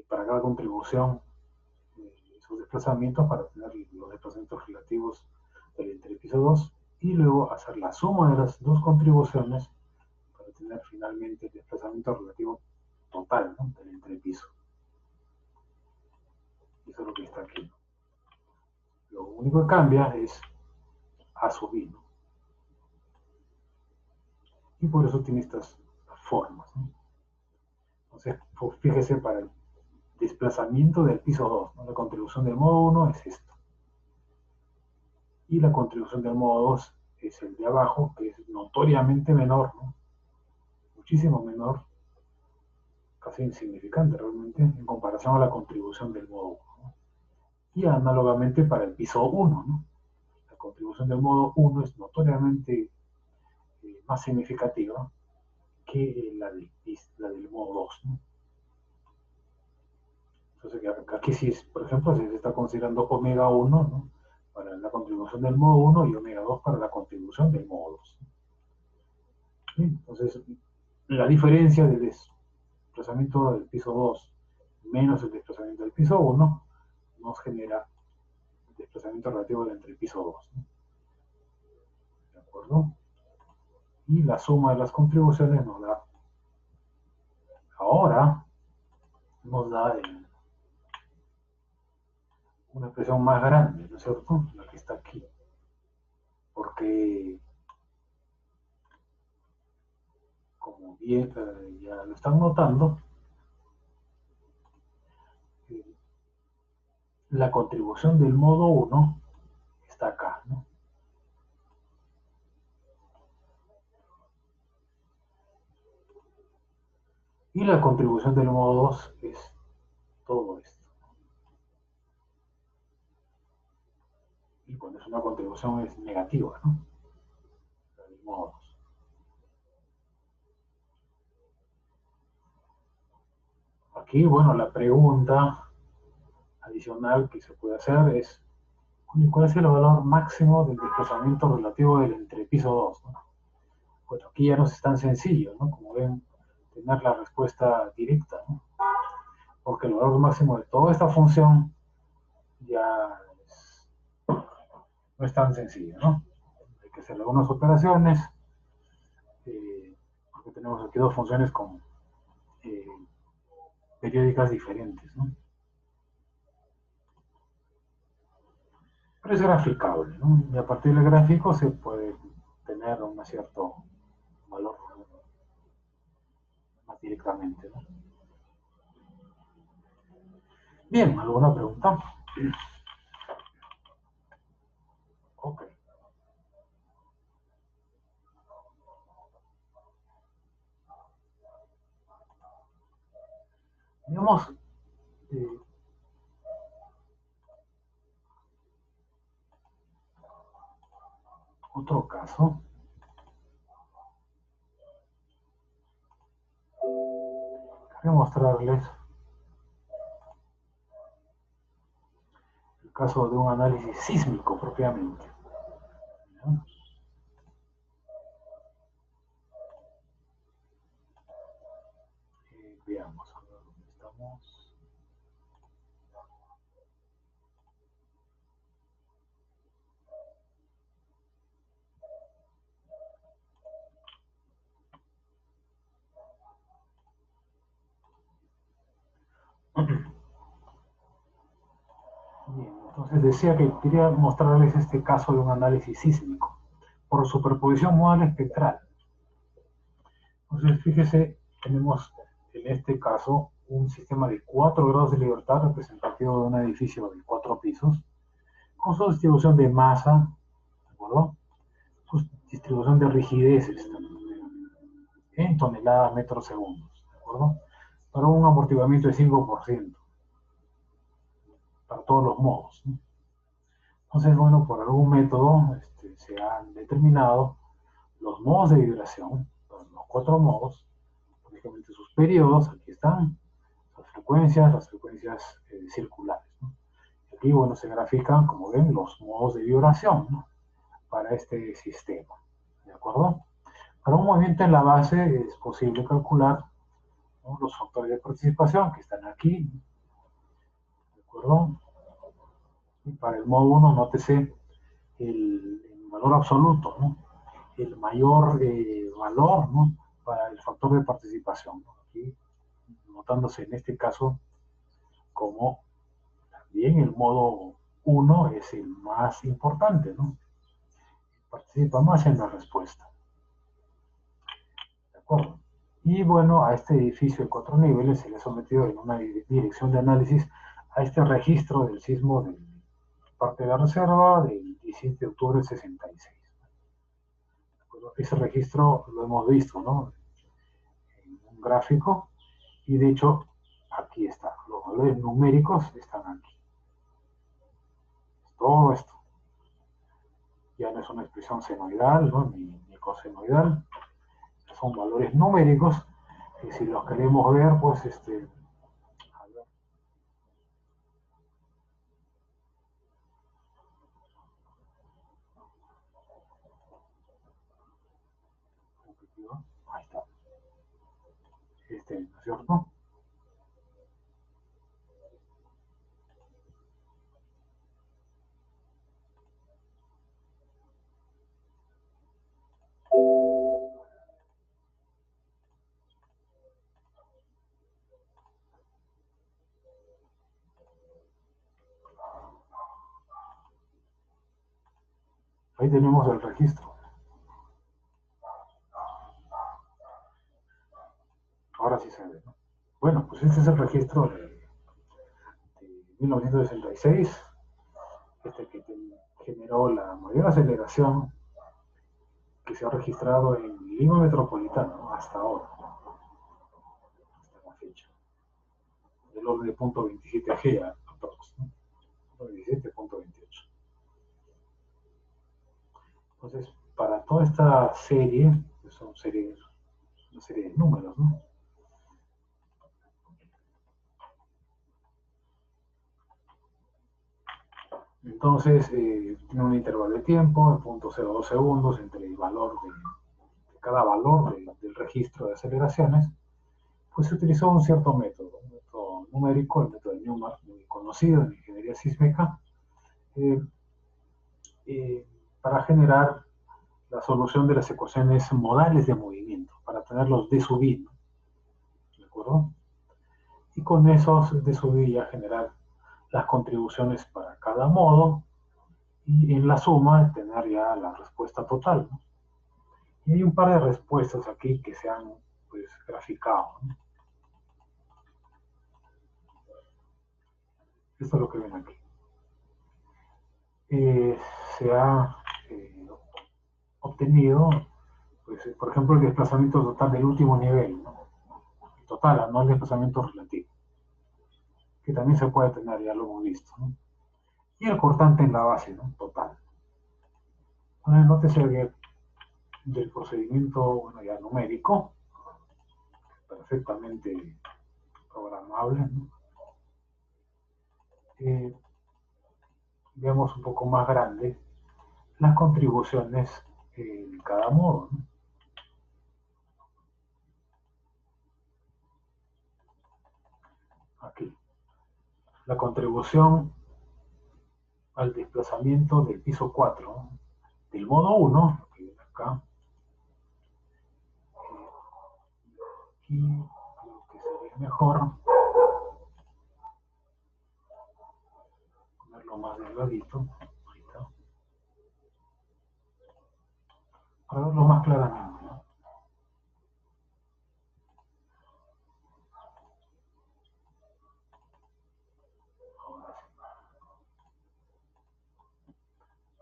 para cada contribución, esos desplazamientos para tener los desplazamientos relativos del entrepiso 2 y luego hacer la suma de las dos contribuciones para tener finalmente el desplazamiento relativo total, ¿no? Del entrepiso. Eso es lo que está aquí. Lo único que cambia es A sub I, ¿no? Y por eso tiene estas formas, ¿no? Entonces, pues fíjese, para el desplazamiento del piso 2, ¿no? La contribución del modo 1 es esto. Y la contribución del modo 2 es el de abajo, que es notoriamente menor, ¿no? Muchísimo menor, casi insignificante realmente, en comparación a la contribución del modo 1, ¿no? Y análogamente para el piso 1, ¿no? La contribución del modo 1 es notoriamente más significativa que la del modo 2, ¿no? Entonces, aquí sí, por ejemplo, se está considerando omega 1, ¿no? Para la contribución del modo 1 y omega 2 para la contribución del modo 2. ¿Sí? Entonces, la diferencia del desplazamiento del piso 2 menos el desplazamiento del piso 1 nos genera el desplazamiento relativo entre el piso 2, ¿no? ¿De acuerdo? Y la suma de las contribuciones nos da, ahora, nos da una expresión más grande, ¿no es cierto? La que está aquí. Porque, como bien ya lo están notando, la contribución del modo 1 está acá, ¿no? Y la contribución del modo 2 es todo esto. Y cuando es una contribución es negativa, ¿no? La del modo 2. Aquí, bueno, la pregunta adicional que se puede hacer es, ¿cuál es el valor máximo del desplazamiento relativo del entrepiso 2, ¿no? Bueno, aquí ya no es tan sencillo, ¿no? Como ven, tener la respuesta directa, ¿no? Porque el valor máximo de toda esta función ya no es tan sencillo, ¿no? Hay que hacer algunas operaciones, porque tenemos aquí dos funciones con eh, periódicas diferentes, ¿no? Pero es graficable, ¿no? Y a partir del gráfico se puede tener un cierto valor directamente, ¿no? Bien, ¿alguna pregunta? Ok. Digamos, eh, otro caso. Voy a mostrarles el caso de un análisis sísmico propiamente. ¿Ya? Veamos, a ver dónde estamos. Bien, entonces decía que quería mostrarles este caso de un análisis sísmico por superposición modal espectral. Entonces, fíjese, tenemos en este caso un sistema de 4 grados de libertad representativo de un edificio de 4 pisos, con su distribución de masa, ¿de acuerdo? Su distribución de rigideces en toneladas metros segundos, ¿de acuerdo? Para un amortiguamiento de 5%, para todos los modos, ¿no? Entonces, bueno, por algún método se han determinado los modos de vibración, los 4 modos, únicamente sus periodos, aquí están, las frecuencias circulares, ¿no? Aquí, bueno, se grafican, como ven, los modos de vibración, ¿no?, para este sistema, ¿de acuerdo? Para un movimiento en la base es posible calcular, ¿no?, los factores de participación que están aquí, ¿de acuerdo? Y para el modo 1, nótese el valor absoluto, ¿no?, el mayor valor, ¿no?, para el factor de participación, ¿no? Aquí notándose en este caso como también el modo 1 es el más importante, ¿no? Participa más en la respuesta. ¿De acuerdo? Y bueno, a este edificio de 4 niveles se le ha sometido en una dirección de análisis a este registro del sismo de parte de la reserva del 17 de octubre del 66. ¿De acuerdo? Ese registro lo hemos visto, ¿no?, en un gráfico, y de hecho aquí está, los valores numéricos están aquí. Todo esto ya no es una expresión senoidal, ¿no?, ni cosenoidal, son valores numéricos, y si los queremos ver, pues a ver. Ahí está. ¿No es cierto? Ahí tenemos el registro. Ahora sí se ve, ¿no? Bueno, pues este es el registro de 1966, que generó la mayor aceleración que se ha registrado en Lima Metropolitano, ¿no?, hasta ahora, hasta la fecha, del orden de 0.27 G aprox, ¿no? 0.27.28. Entonces, para toda esta serie, que son una serie de números, ¿no? Entonces, tiene un intervalo de tiempo en 0.02 segundos entre el valor de cada valor del registro de aceleraciones. Pues se utilizó un cierto método, un método numérico, el método de Newmark, muy conocido en ingeniería sísmica, para generar la solución de las ecuaciones modales de movimiento, para tenerlos de subir, ¿de acuerdo? Y con esos de subir ya generar las contribuciones para cada modo, y en la suma tener ya la respuesta total, ¿no? Y hay un par de respuestas aquí que se han pues graficado, ¿no? Esto es lo que ven aquí. Se ha obtenido, pues, por ejemplo, el desplazamiento total del último nivel, ¿no? El total, no el desplazamiento relativo, que también se puede tener, ya lo hemos visto, ¿no? Y el cortante en la base, ¿no? Total. Bueno, nótese que del procedimiento, bueno, ya numérico, perfectamente programable, ¿no? Veamos un poco más grande las contribuciones en cada modo, ¿no? Aquí, la contribución al desplazamiento del piso 4, ¿no? Del modo 1, que viene acá, y creo que sería mejor ponerlo más delgadito, ahorita, para verlo más claramente, ¿no? Ahora sí.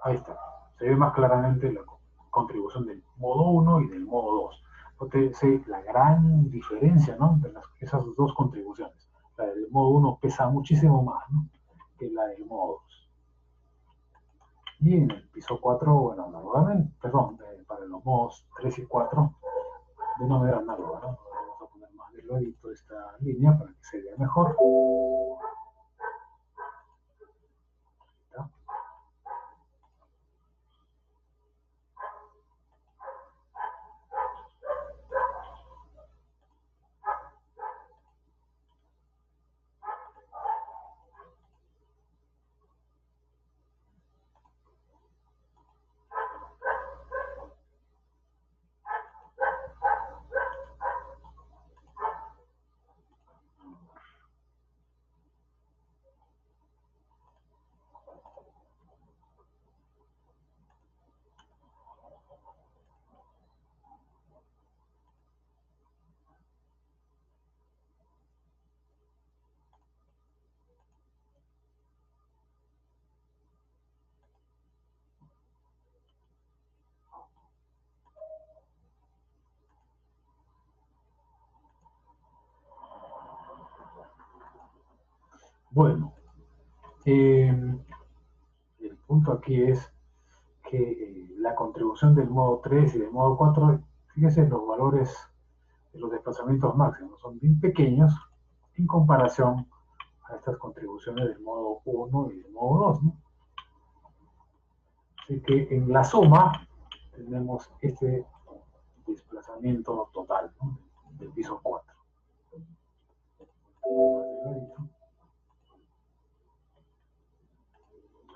Ahí está, se ve más claramente la contribución del modo 1 y del modo 2. Entonces, la gran diferencia, ¿no?, entre esas dos contribuciones. La del modo 1 pesa muchísimo más, ¿no?, que la del modo 2. Y en el piso 4, bueno, nuevamente, perdón, para los modos 3 y 4, de una manera análoga, ¿no? Vamos a poner más delgadito esta línea para que se vea mejor. ¿Está? Bueno, el punto aquí es que la contribución del modo 3 y del modo 4, fíjense, los valores de los desplazamientos máximos son bien pequeños en comparación a estas contribuciones del modo 1 y del modo 2, ¿no? Así que en la suma tenemos este desplazamiento total, ¿no?, del piso 4.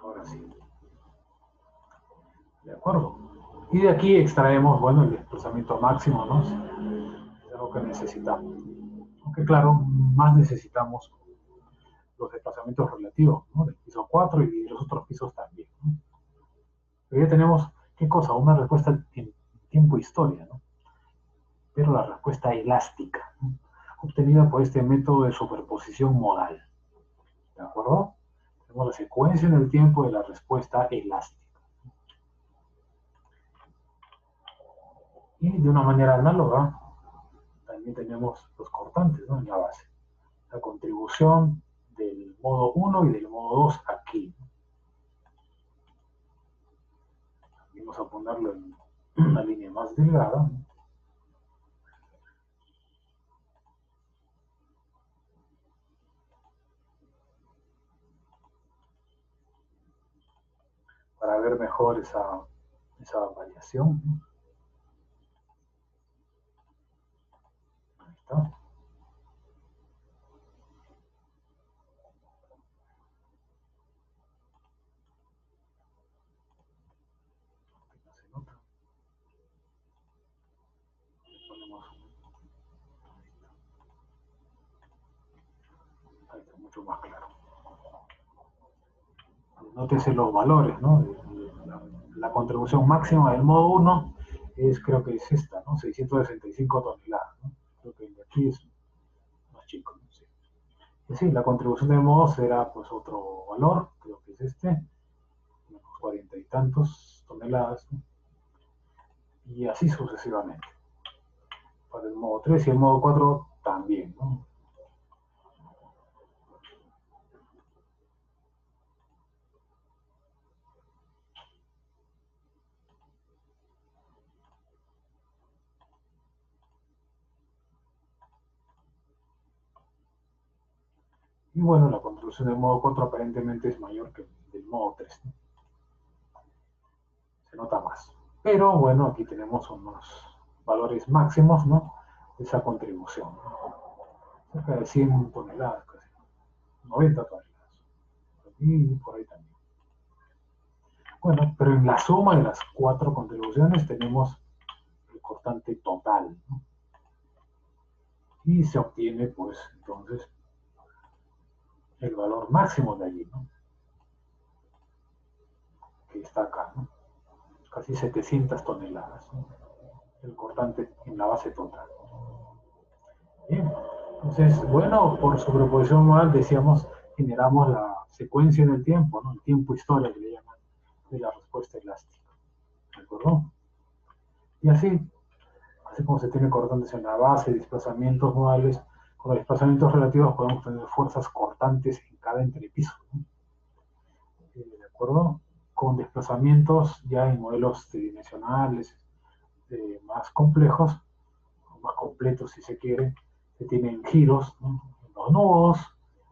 Ahora sí. ¿De acuerdo? Y de aquí extraemos, bueno, el desplazamiento máximo, ¿no? Es algo que necesitamos. Aunque claro, más necesitamos los desplazamientos relativos, ¿no?, del piso 4 y de los otros pisos también, ¿no? Pero ya tenemos, ¿qué cosa? Una respuesta en tiempo e historia, ¿no? Pero la respuesta elástica, ¿no?, obtenida por este método de superposición modal. ¿De acuerdo? Tenemos la secuencia en el tiempo de la respuesta elástica. Y de una manera análoga, también tenemos los cortantes, ¿no?, en la base. La contribución del modo 1 y del modo 2 aquí. Vamos a ponerlo en una línea más delgada, ¿no?, para ver mejor esa variación, ¿no? Ahí está. No se nota. Le ponemos ahí está mucho más claro. Nótese los valores, ¿no? La contribución máxima del modo 1 es, creo que es esta, ¿no? 665 toneladas, ¿no? aquí es más chico, ¿no? Sí. Y sí, la contribución de modo será pues otro valor, creo que es este, unos 40 y tantos toneladas, ¿no? Y así sucesivamente. Para el modo 3 y el modo 4 también, ¿no? Y bueno, la contribución del modo 4 aparentemente es mayor que del modo 3, ¿no? Se nota más. Pero bueno, aquí tenemos unos valores máximos, ¿no? De esa contribución, ¿no? Cerca de 100 toneladas, casi 90 toneladas. Y por ahí también. Bueno, pero en la suma de las 4 contribuciones tenemos el cortante total, ¿no? Y se obtiene, pues, entonces, el valor máximo de allí, ¿no? Que está acá, ¿no? Casi 700 toneladas, ¿no? El cortante en la base total. Bien, entonces, bueno, por superposición modal decíamos, generamos la secuencia en el tiempo, ¿no? El tiempo historia que le llaman, de la respuesta elástica. ¿De acuerdo? Y así como se tiene cortantes en la base, desplazamientos modales, con los desplazamientos relativos podemos tener fuerzas cortantes en cada entrepiso, ¿no? ¿De acuerdo? Con desplazamientos ya en modelos tridimensionales más complejos, más completos si se quiere, se tienen giros, ¿no? En los nodos,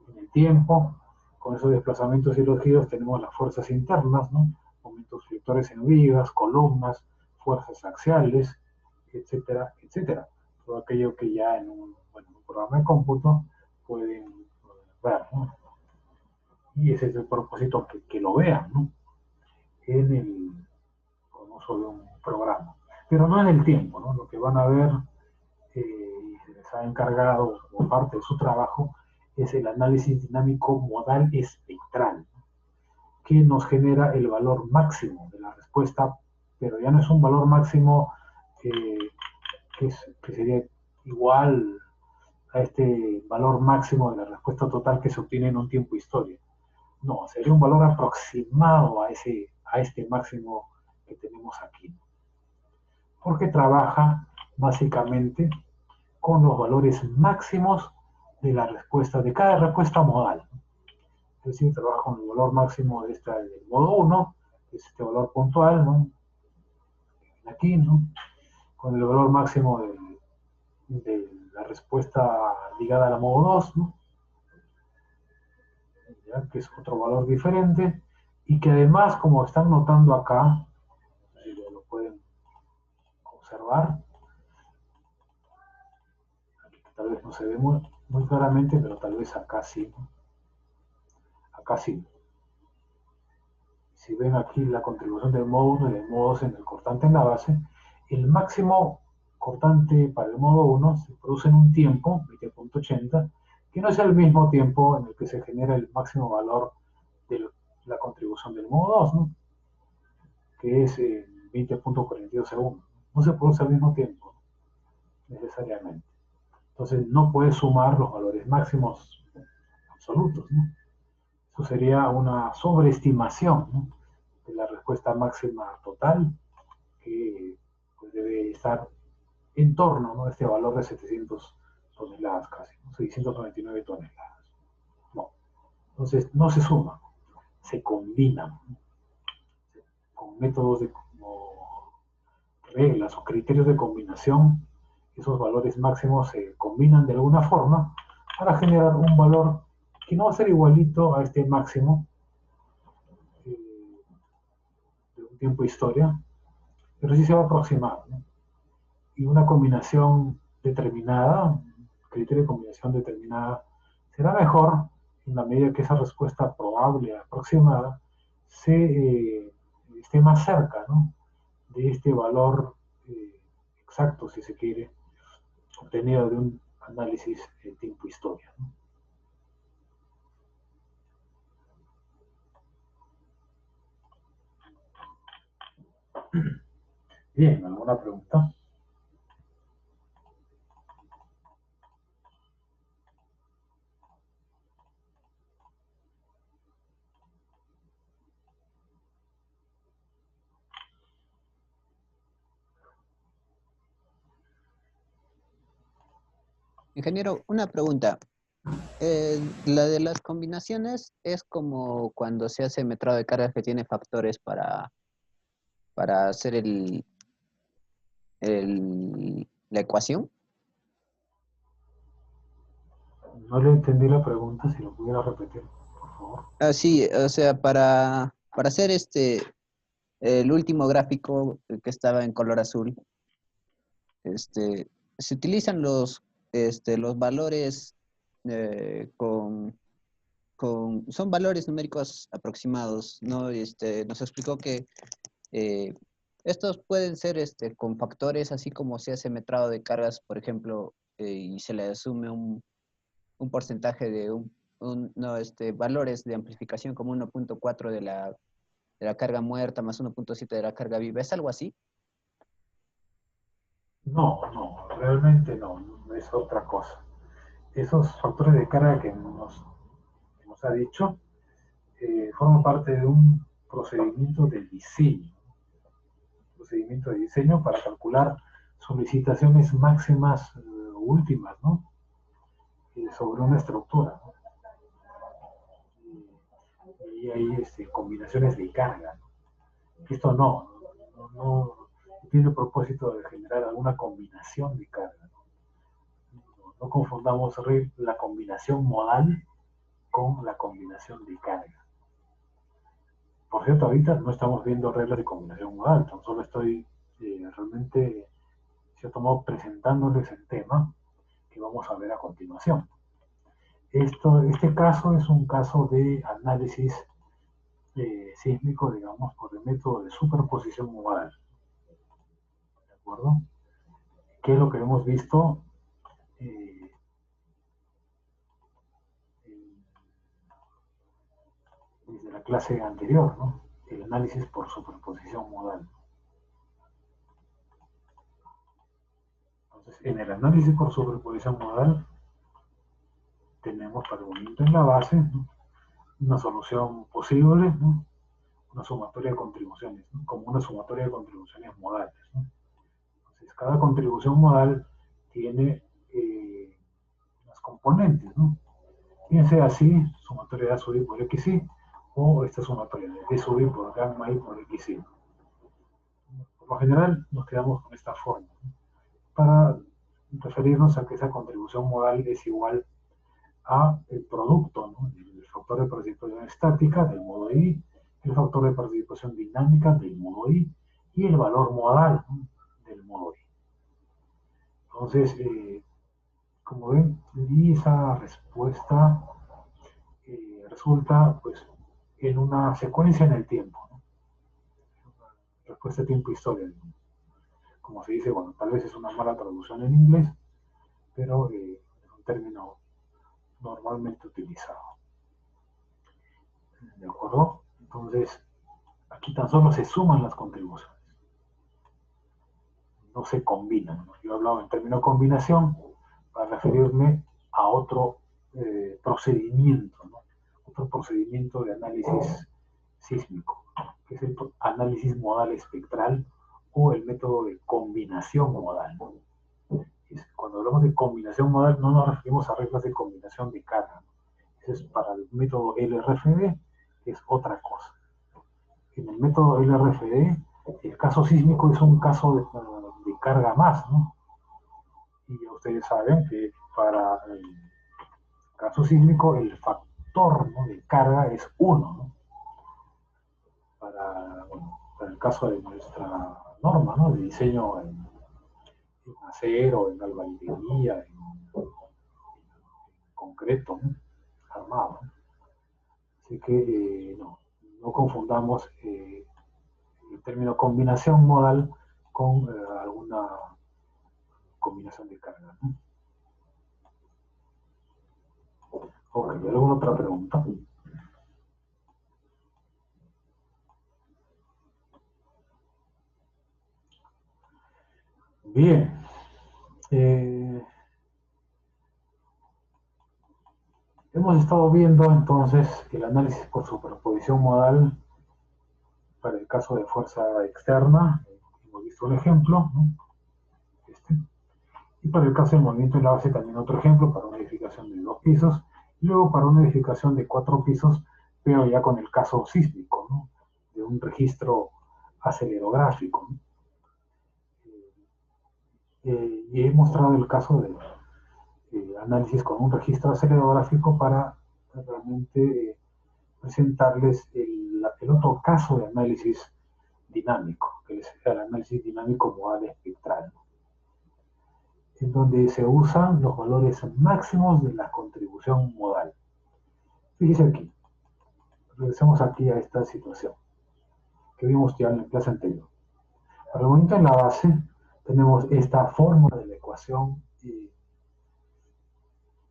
en el tiempo. Con esos desplazamientos y los giros tenemos las fuerzas internas, ¿no? Momentos flectores en vigas, columnas, fuerzas axiales, etcétera, etcétera. Todo aquello que ya en un programa de cómputo pueden ver, ¿no? Y ese es el propósito, que lo vean, ¿no? Con uso de un programa. Pero no en el tiempo, ¿no? Lo que van a ver y se les ha encargado como parte de su trabajo es el análisis dinámico modal espectral, que nos genera el valor máximo de la respuesta, pero ya no es un valor máximo eh, que sería igual a este valor máximo de la respuesta total que se obtiene en un tiempo historia. No, sería un valor aproximado a este máximo que tenemos aquí, porque trabaja básicamente con los valores máximos de la respuesta, de cada respuesta modal. Es decir, trabaja con el valor máximo del modo 1, que es este valor puntual, ¿no? Aquí, ¿no? Con el valor máximo de la respuesta ligada al modo 2, ¿no? ¿Ya? Que es otro valor diferente, y que además, como están notando acá, si lo pueden observar, aquí tal vez no se ve muy claramente, pero tal vez acá sí, ¿no? Acá sí. Si ven aquí la contribución del modo 1 y del modo 2 en el cortante en la base, el máximo cortante para el modo 1 se produce en un tiempo, 20.80, que no es el mismo tiempo en el que se genera el máximo valor de la contribución del modo 2, ¿no? Que es 20.42 segundos. No se produce al mismo tiempo, necesariamente. Entonces no puede sumar los valores máximos absolutos, ¿no? Eso sería una sobreestimación, ¿no? De la respuesta máxima total, que pues, debe estar en torno, ¿no? A este valor de 700 toneladas casi, ¿no? 699 toneladas. No. Entonces no se suman, se combinan, ¿no? Con métodos como reglas o criterios de combinación. Esos valores máximos se combinan de alguna forma para generar un valor que no va a ser igualito a este máximo de un tiempo historia, pero sí se va a aproximar, ¿no? Y una combinación determinada, un criterio de combinación determinada, será mejor en la medida que esa respuesta probable, aproximada, esté más cerca, ¿no? De este valor exacto, si se quiere, obtenido de un análisis de tiempo-historia, ¿no? Bien, ¿alguna pregunta? Ingeniero, una pregunta. La de las combinaciones es como cuando se hace metrado de cargas que tiene factores para hacer la ecuación. No le entendí la pregunta, si lo pudiera repetir, por favor. Ah, sí, o sea, para hacer el último gráfico que estaba en color azul, se utilizan los valores son valores numéricos aproximados, ¿no? Nos explicó que eh, estos pueden ser con factores, así como se hace metrado de cargas, por ejemplo, y se le asume un porcentaje de no, valores de amplificación como 1.4 de la carga muerta más 1.7 de la carga viva. ¿Es algo así? No, no, realmente no, es otra cosa. Esos factores de carga que nos ha dicho forman parte de un procedimiento de diseño para calcular solicitaciones máximas últimas, ¿no? Sobre una estructura, ¿no? Y hay combinaciones de carga, ¿no? Esto no tiene el propósito de generar alguna combinación de carga, ¿no? No confundamos la combinación modal con la combinación de carga. Por cierto, ahorita no estamos viendo reglas de combinación modal, tan solo estoy realmente, de cierto modo, presentándoles el tema que vamos a ver a continuación. Este caso es un caso de análisis sísmico, digamos, por el método de superposición modal. ¿De acuerdo? ¿Qué es lo que hemos visto? Desde la clase anterior, ¿no? El análisis por superposición modal. Entonces, en el análisis por superposición modal, tenemos para el momento en la base, ¿no? Una solución posible, ¿no? Una sumatoria de contribuciones, ¿no? Como una sumatoria de contribuciones modales, ¿no? Entonces, cada contribución modal tiene las componentes, ¿no? Bien sea así, sumatoria de A sub I por XI, o esta sumatoria de D sub I por gamma I por XI. Por lo general, nos quedamos con esta forma, ¿no? Para referirnos a que esa contribución modal es igual a el producto, ¿no? El factor de participación estática del modo I, el factor de participación dinámica del modo I y el valor modal, ¿no? Del modo I. Entonces, como ven, y esa respuesta resulta pues en una secuencia en el tiempo, ¿no? Respuesta tiempo-historia, ¿no? Como se dice, bueno, tal vez es una mala traducción en inglés, pero es un término normalmente utilizado. ¿De acuerdo? Entonces, aquí tan solo se suman las contribuciones, no se combinan, ¿no? Yo he hablado en término combinación para referirme a otro procedimiento, ¿no? Otro procedimiento de análisis sísmico, que es el análisis modal espectral o el método de combinación modal, ¿no? Cuando hablamos de combinación modal no nos referimos a reglas de combinación de carga, ¿no? Eso es para el método LRFD, que es otra cosa. En el método LRFD, el caso sísmico es un caso de carga más, ¿no? Y ya ustedes saben que para el caso sísmico el factor, ¿no?, de carga es 1, ¿no? Para el caso de nuestra norma, ¿no?, de diseño en acero, en albañilería, en concreto, ¿no?, armado, ¿no? Así que no confundamos el término combinación modal con alguna combinación de carga, ¿no? Ok, ¿alguna otra pregunta? Bien. Hemos estado viendo entonces el análisis por superposición modal para el caso de fuerza externa. Hemos visto un ejemplo, ¿no? Y para el caso del movimiento en la base también otro ejemplo para una edificación de 2 pisos, y luego para una edificación de 4 pisos, pero ya con el caso sísmico, ¿no? De un registro acelerográfico, ¿no? Y he mostrado el caso de análisis con un registro acelerográfico para realmente presentarles el otro caso de análisis dinámico, que es el análisis dinámico modal espectral, en donde se usan los valores máximos de la contribución modal. Fíjese aquí, regresemos aquí a esta situación que vimos ya en la clase anterior. Para el momento en la base tenemos esta fórmula de la ecuación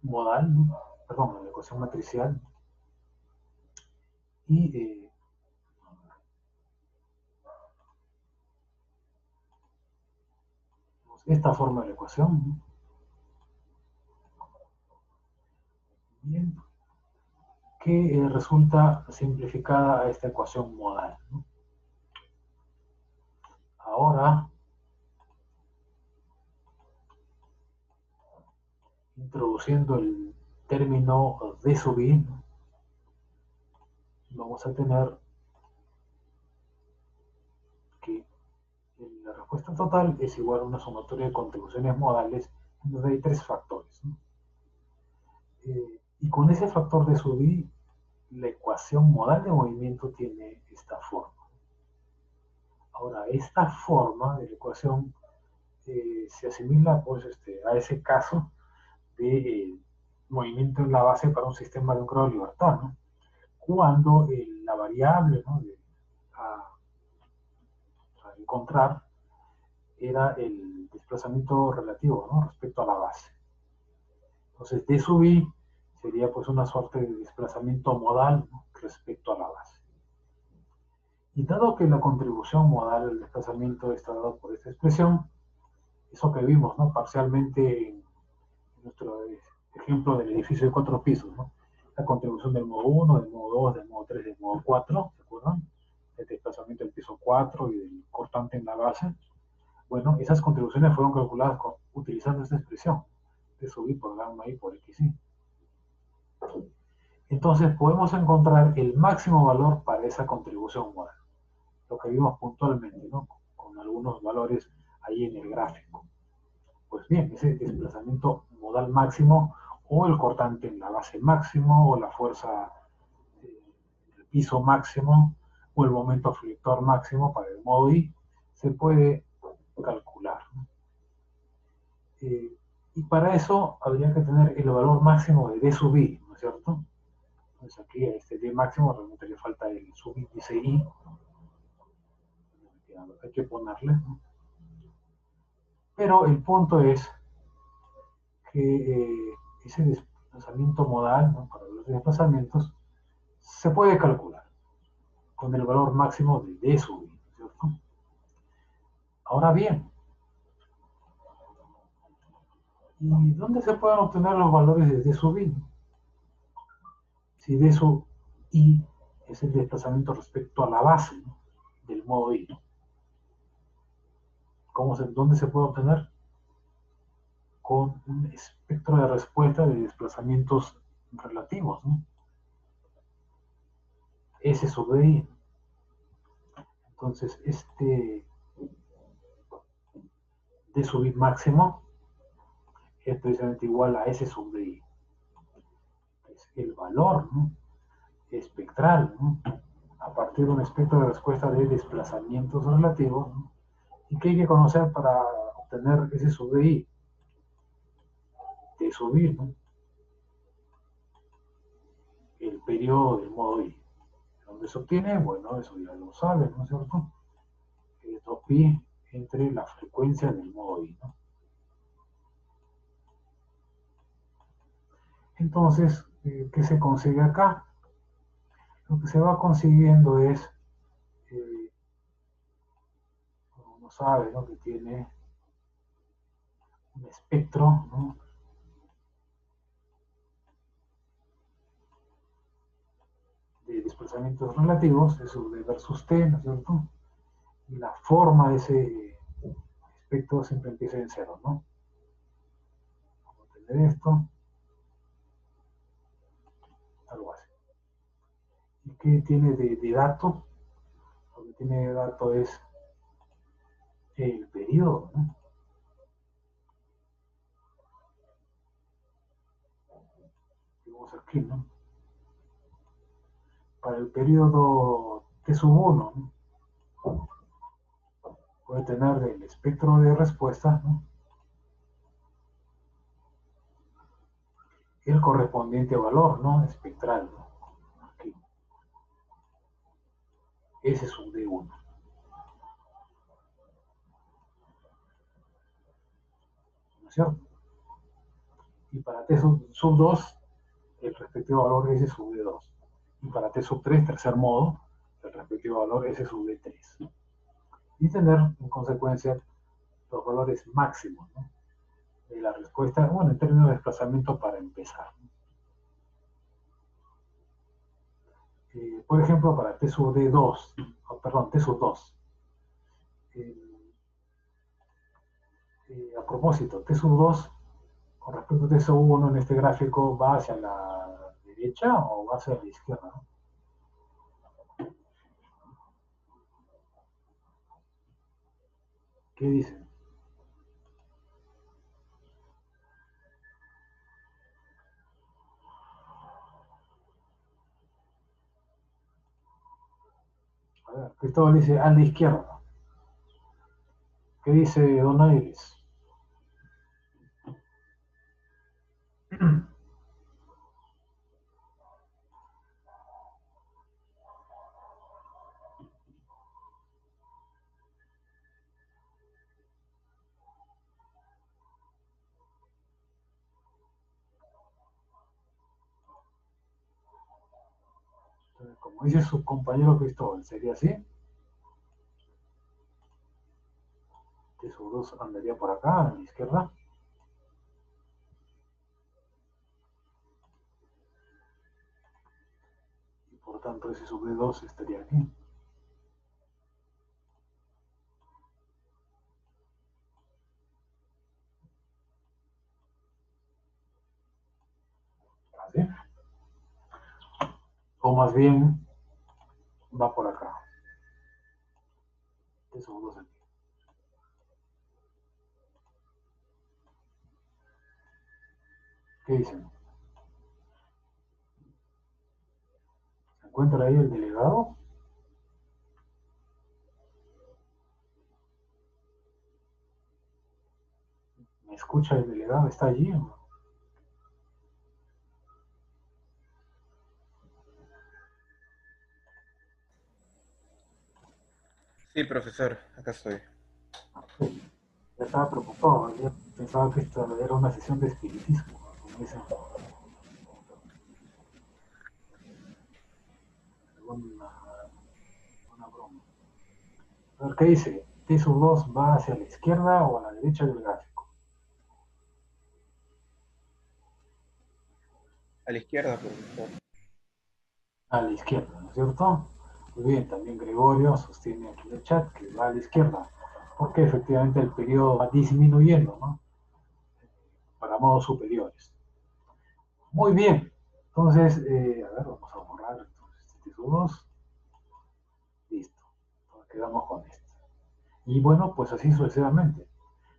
modal, ¿no? Perdón, de la ecuación matricial, y esta forma de la ecuación, ¿no? Bien, que resulta simplificada a esta ecuación modal, ¿no? Ahora, introduciendo el término d sub i, ¿no? Vamos a tener que la respuesta total es igual a una sumatoria de contribuciones modales en donde hay 3 factores, ¿no? Y con ese factor d sub i, la ecuación modal de movimiento tiene esta forma. Ahora, esta forma de la ecuación se asimila pues, a ese caso de movimiento en la base para un sistema de un grado de libertad, ¿no? Cuando la variable, ¿no? A encontrar era el desplazamiento relativo, ¿no? Respecto a la base. Entonces, d sub i sería pues una suerte de desplazamiento modal, ¿no? Respecto a la base. Y dado que la contribución modal del desplazamiento está dado por esta expresión, eso que vimos, ¿no? Parcialmente en nuestro ejemplo del edificio de 4 pisos, ¿no? La contribución del modo 1, del modo 2, del modo 3, del modo 4, ¿se acuerdan? El desplazamiento del piso 4 y del cortante en la base. Bueno, esas contribuciones fueron calculadas utilizando esta expresión, de subir por gamma i por xi. Entonces podemos encontrar el máximo valor para esa contribución modal, lo que vimos puntualmente, ¿no? Con algunos valores ahí en el gráfico. Pues bien, ese desplazamiento modal máximo, o el cortante en la base máximo, o la fuerza del piso máximo, o el momento flector máximo para el modo I, se puede calcular, ¿no? Y para eso habría que tener el valor máximo de d sub i, ¿no es cierto? Entonces aquí a este d máximo realmente le falta el subíndice i, hay que ponerle, ¿no? Pero el punto es que ese desplazamiento modal, ¿no? Para los desplazamientos se puede calcular con el valor máximo de d sub i, ¿cierto? Ahora bien, ¿y dónde se pueden obtener los valores de d sub i? Si d sub i es el desplazamiento respecto a la base, ¿no? Del modo i, ¿no? ¿Dónde se puede obtener? Con un espectro de respuesta de desplazamientos relativos, ¿no? S sub i. Entonces, este d sub i máximo es precisamente igual a S sub i. Es el valor, ¿no? Espectral, ¿no? A partir de un espectro de respuesta de desplazamientos relativos, ¿no? ¿Y qué hay que conocer para obtener S sub i? De subir, ¿no? El periodo del modo i. ¿Dónde se obtiene? Bueno, eso ya lo saben, ¿no es cierto? Es 2pi entre la frecuencia del modo i, ¿no? Entonces, ¿qué se consigue acá? Lo que se va consiguiendo es, uno sabe, ¿no? Que tiene un espectro, ¿no? De desplazamientos relativos, eso de versus t, ¿no es cierto? Y la forma de ese espectro siempre empieza en cero, ¿no? tener esto, algo así. ¿Y qué tiene de dato? Lo que tiene de dato es el periodo, ¿no? Vamos aquí, ¿no? Para el periodo T sub 1, ¿no? Puede tener el espectro de respuesta, ¿no? El correspondiente valor, ¿no? Espectral, ¿no? Aquí. S sub D1. ¿No es cierto? Y para T sub 2, el respectivo valor S sub D2. Y para T sub 3, tercer modo, el respectivo valor S sub D3. Y tener, en consecuencia, los valores máximos, ¿no? De la respuesta, bueno, en términos de desplazamiento para empezar. Por ejemplo, para T sub D2, perdón, T sub 2. A propósito, T sub 2, con respecto a T sub 1 en este gráfico, ¿va hacia la derecha o va hacia la izquierda? ¿No? ¿Qué dicen? A ver, Cristóbal dice a la izquierda. ¿Qué dice Don Iris? Entonces, como dice su compañero Cristóbal, ¿sería así? T sub 2 andaría por acá, a la izquierda. Y por tanto, ese sub 2 estaría aquí. ¿Así? O más bien, va por acá. T sub 2 aquí. ¿Qué dicen? ¿Se encuentra ahí el delegado? ¿Me escucha el delegado? ¿Está allí? Sí, profesor, acá estoy. Ya estaba preocupado, ya pensaba que esto era una sesión de espiritismo, como dicen, una broma. A ver, ¿qué dice? ¿T sub 2 va hacia la izquierda o a la derecha del gráfico? A la izquierda, profesor. A la izquierda, ¿no es cierto? Muy bien, también Gregorio sostiene aquí en el chat que va a la izquierda, porque efectivamente el periodo va disminuyendo, ¿no? Para modos superiores. Muy bien, entonces, a ver, vamos a borrar entonces T sub 2. Listo, entonces quedamos con esto. Y bueno, pues así sucesivamente.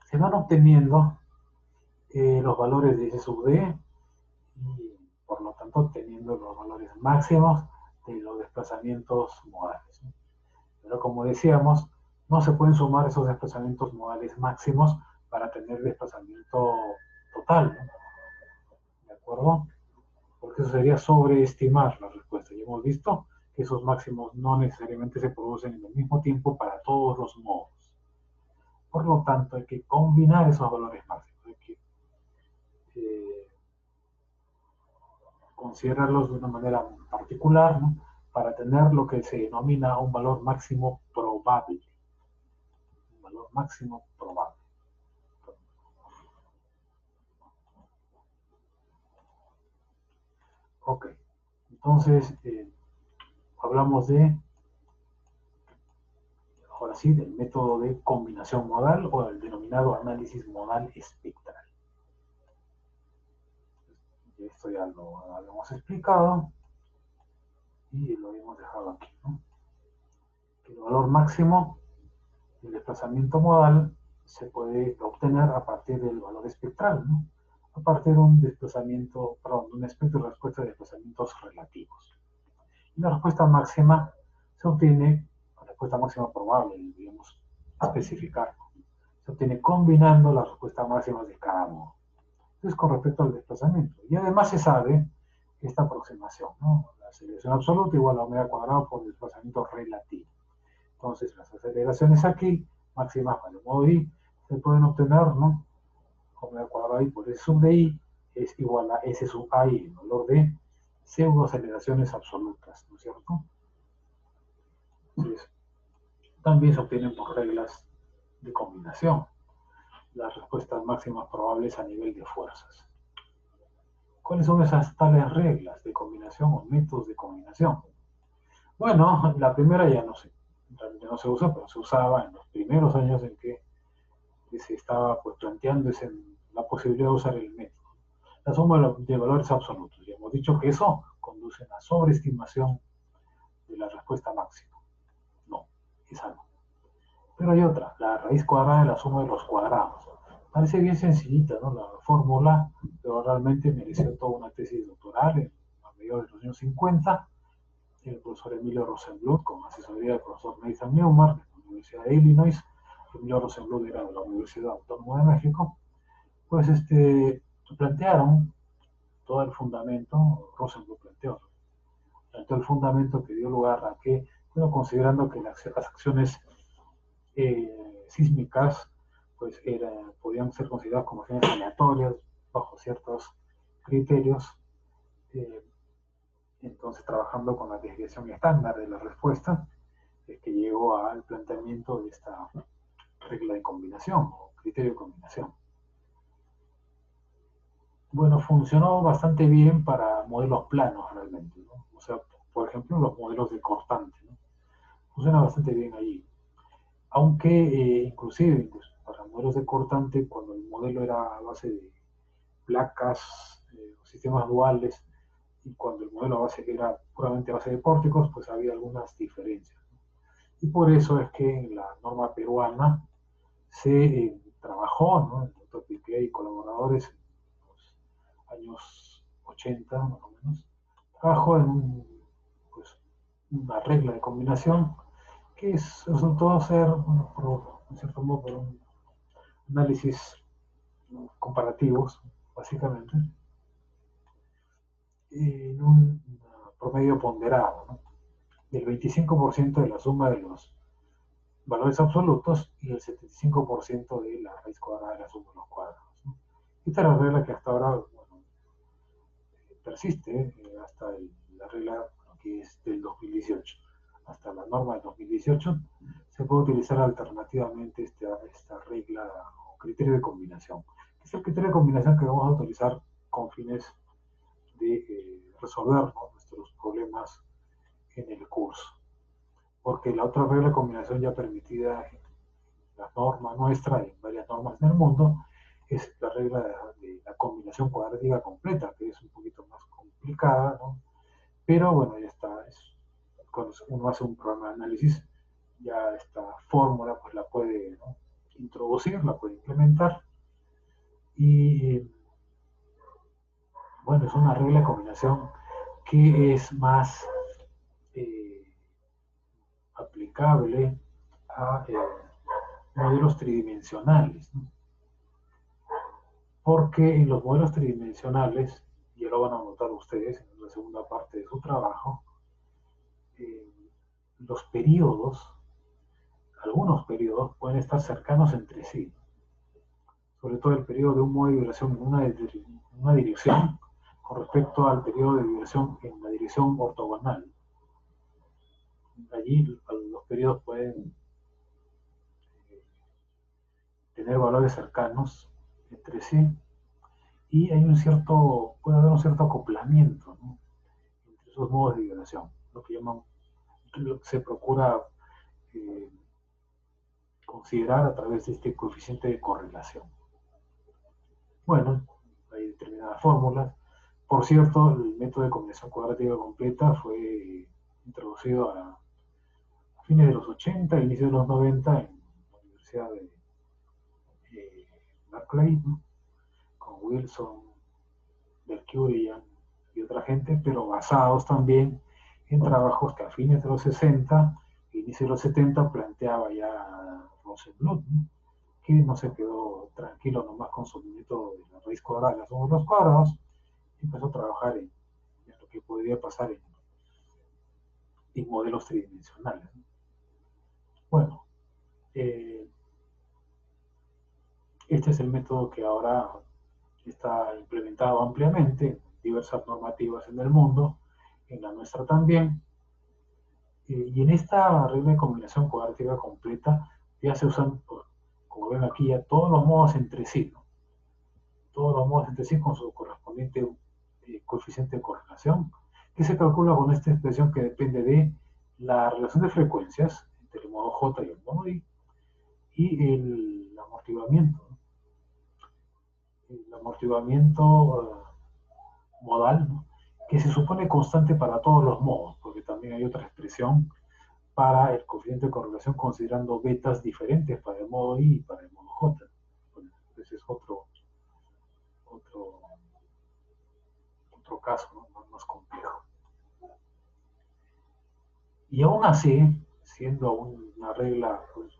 Se van obteniendo los valores de S sub D y por lo tanto obteniendo los valores máximos de los desplazamientos modales. Pero como decíamos, no se pueden sumar esos desplazamientos modales máximos para tener desplazamiento total, ¿no? ¿De acuerdo? Porque eso sería sobreestimar la respuesta. Ya hemos visto que esos máximos no necesariamente se producen en el mismo tiempo para todos los modos. Por lo tanto, hay que combinar esos valores máximos. Hay que considerarlos de una manera particular, ¿no? Para tener lo que se denomina un valor máximo probable. Un valor máximo probable. Ok. Entonces, hablamos de, ahora sí, del método de combinación modal o el denominado análisis modal espectral. Esto ya lo habíamos explicado y lo habíamos dejado aquí, ¿no? Que el valor máximo del desplazamiento modal se puede obtener a partir del valor espectral, ¿no? A partir de un desplazamiento, perdón, de un espectro de respuesta de desplazamientos relativos. Y la respuesta máxima se obtiene, la respuesta máxima probable, digamos, especificar, se obtiene combinando las respuestas máximas de cada modo. Entonces, con respecto al desplazamiento. Y además se sabe esta aproximación, ¿no? La aceleración absoluta igual a omega cuadrado por desplazamiento relativo. Entonces, las aceleraciones aquí, máximas para el modo I, se pueden obtener, ¿no? Omega cuadrado I por S sub de I es igual a S sub I, el valor de pseudoaceleraciones absolutas, ¿no es cierto? Entonces, también se obtienen por reglas de combinación las respuestas máximas probables a nivel de fuerzas. ¿Cuáles son esas tales reglas de combinación o métodos de combinación? Bueno, la primera ya no sé, realmente no se usa, pero se usaba en los primeros años en que se estaba pues, planteando la posibilidad de usar el método. La suma de valores absolutos. Ya hemos dicho que eso conduce a una sobreestimación de la respuesta máxima. No, esa no. Pero hay otra, la raíz cuadrada de la suma de los cuadrados. Parece bien sencillita, ¿no? La fórmula, pero realmente mereció toda una tesis doctoral a mediados de los años 50. El profesor Emilio Rosenbluth, con asesoría del profesor Nathan Newmark, de la Universidad de Illinois. Emilio Rosenbluth era de la Universidad Autónoma de México. Pues plantearon todo el fundamento, Rosenbluth planteó el fundamento que dio lugar a que, bueno, considerando que las acciones sísmicas pues podían ser consideradas como acciones aleatorias bajo ciertos criterios, entonces trabajando con la desviación estándar de la respuesta, es que llegó al planteamiento de esta regla de combinación o criterio de combinación. Bueno, funcionó bastante bien para modelos planos realmente, ¿no? O sea, por ejemplo, los modelos de cortante, ¿no? Funciona bastante bien allí. Aunque inclusive para modelos de cortante, cuando el modelo era a base de placas o sistemas duales, y cuando el modelo a base era puramente a base de pórticos, pues había algunas diferencias, ¿no? Y por eso es que en la norma peruana se trabajó, ¿no? El doctor Piqué y colaboradores en los años 80, más o menos, trabajó en pues, una regla de combinación que resultó ser, bueno, en cierto modo, por un análisis comparativos, básicamente, en un promedio ponderado, ¿no? Del 25% de la suma de los valores absolutos y el 75% de la raíz cuadrada de la suma de los cuadrados, ¿no? Esta es la regla que hasta ahora, bueno, persiste, hasta la regla, bueno, que es del 2018. Hasta la norma del 2018 se puede utilizar alternativamente esta regla o criterio de combinación. Es el criterio de combinación que vamos a utilizar con fines de resolver, ¿no? Nuestros problemas en el curso. Porque la otra regla de combinación ya permitida en la norma nuestra y en varias normas en el mundo es la regla de la combinación cuadrática completa, que es un poquito más complicada, ¿no? Pero bueno, ya está. Cuando uno hace un programa de análisis, ya esta fórmula pues la puede, ¿no? Introducir, la puede implementar. Y bueno, es una regla de combinación que es más aplicable a modelos tridimensionales, ¿no? Porque en los modelos tridimensionales, ya lo van a notar ustedes en la segunda parte de su trabajo, los periodos, algunos periodos pueden estar cercanos entre sí, sobre todo el periodo de un modo de vibración en una dirección con respecto al periodo de vibración en la dirección ortogonal. Allí los periodos pueden tener valores cercanos entre sí y hay puede haber un cierto acoplamiento, ¿no? Entre esos modos de vibración, lo que se procura considerar a través de este coeficiente de correlación. Bueno, hay determinadas fórmulas. Por cierto, el método de combinación cuadratica completa fue introducido a fines de los 80, inicio de los 90 en la Universidad de Berkeley, ¿no? Con Wilson, Mercurian y otra gente, pero basados también en trabajos que a fines de los 60, inicio de los 70 planteaba ya Rosenbluth, ¿no? Que no se quedó tranquilo nomás con su método de la raíz cuadrada de la suma de los cuadrados, y empezó a trabajar en lo que podría pasar en modelos tridimensionales, ¿no? Bueno, este es el método que ahora está implementado ampliamente en diversas normativas en el mundo, en la nuestra también. Y en esta regla de combinación cuadrática completa ya se usan, como ven aquí, ya todos los modos entre sí, ¿no? Todos los modos entre sí con su correspondiente coeficiente de correlación, que se calcula con esta expresión que depende de la relación de frecuencias entre el modo J y el modo I y el amortiguamiento, ¿no? El amortiguamiento modal, ¿no? Que se supone constante para todos los modos, porque también hay otra expresión para el coeficiente de correlación considerando betas diferentes para el modo I y para el modo J. Bueno, ese es otro caso, ¿no? Más complejo. Y aún así, siendo una regla pues,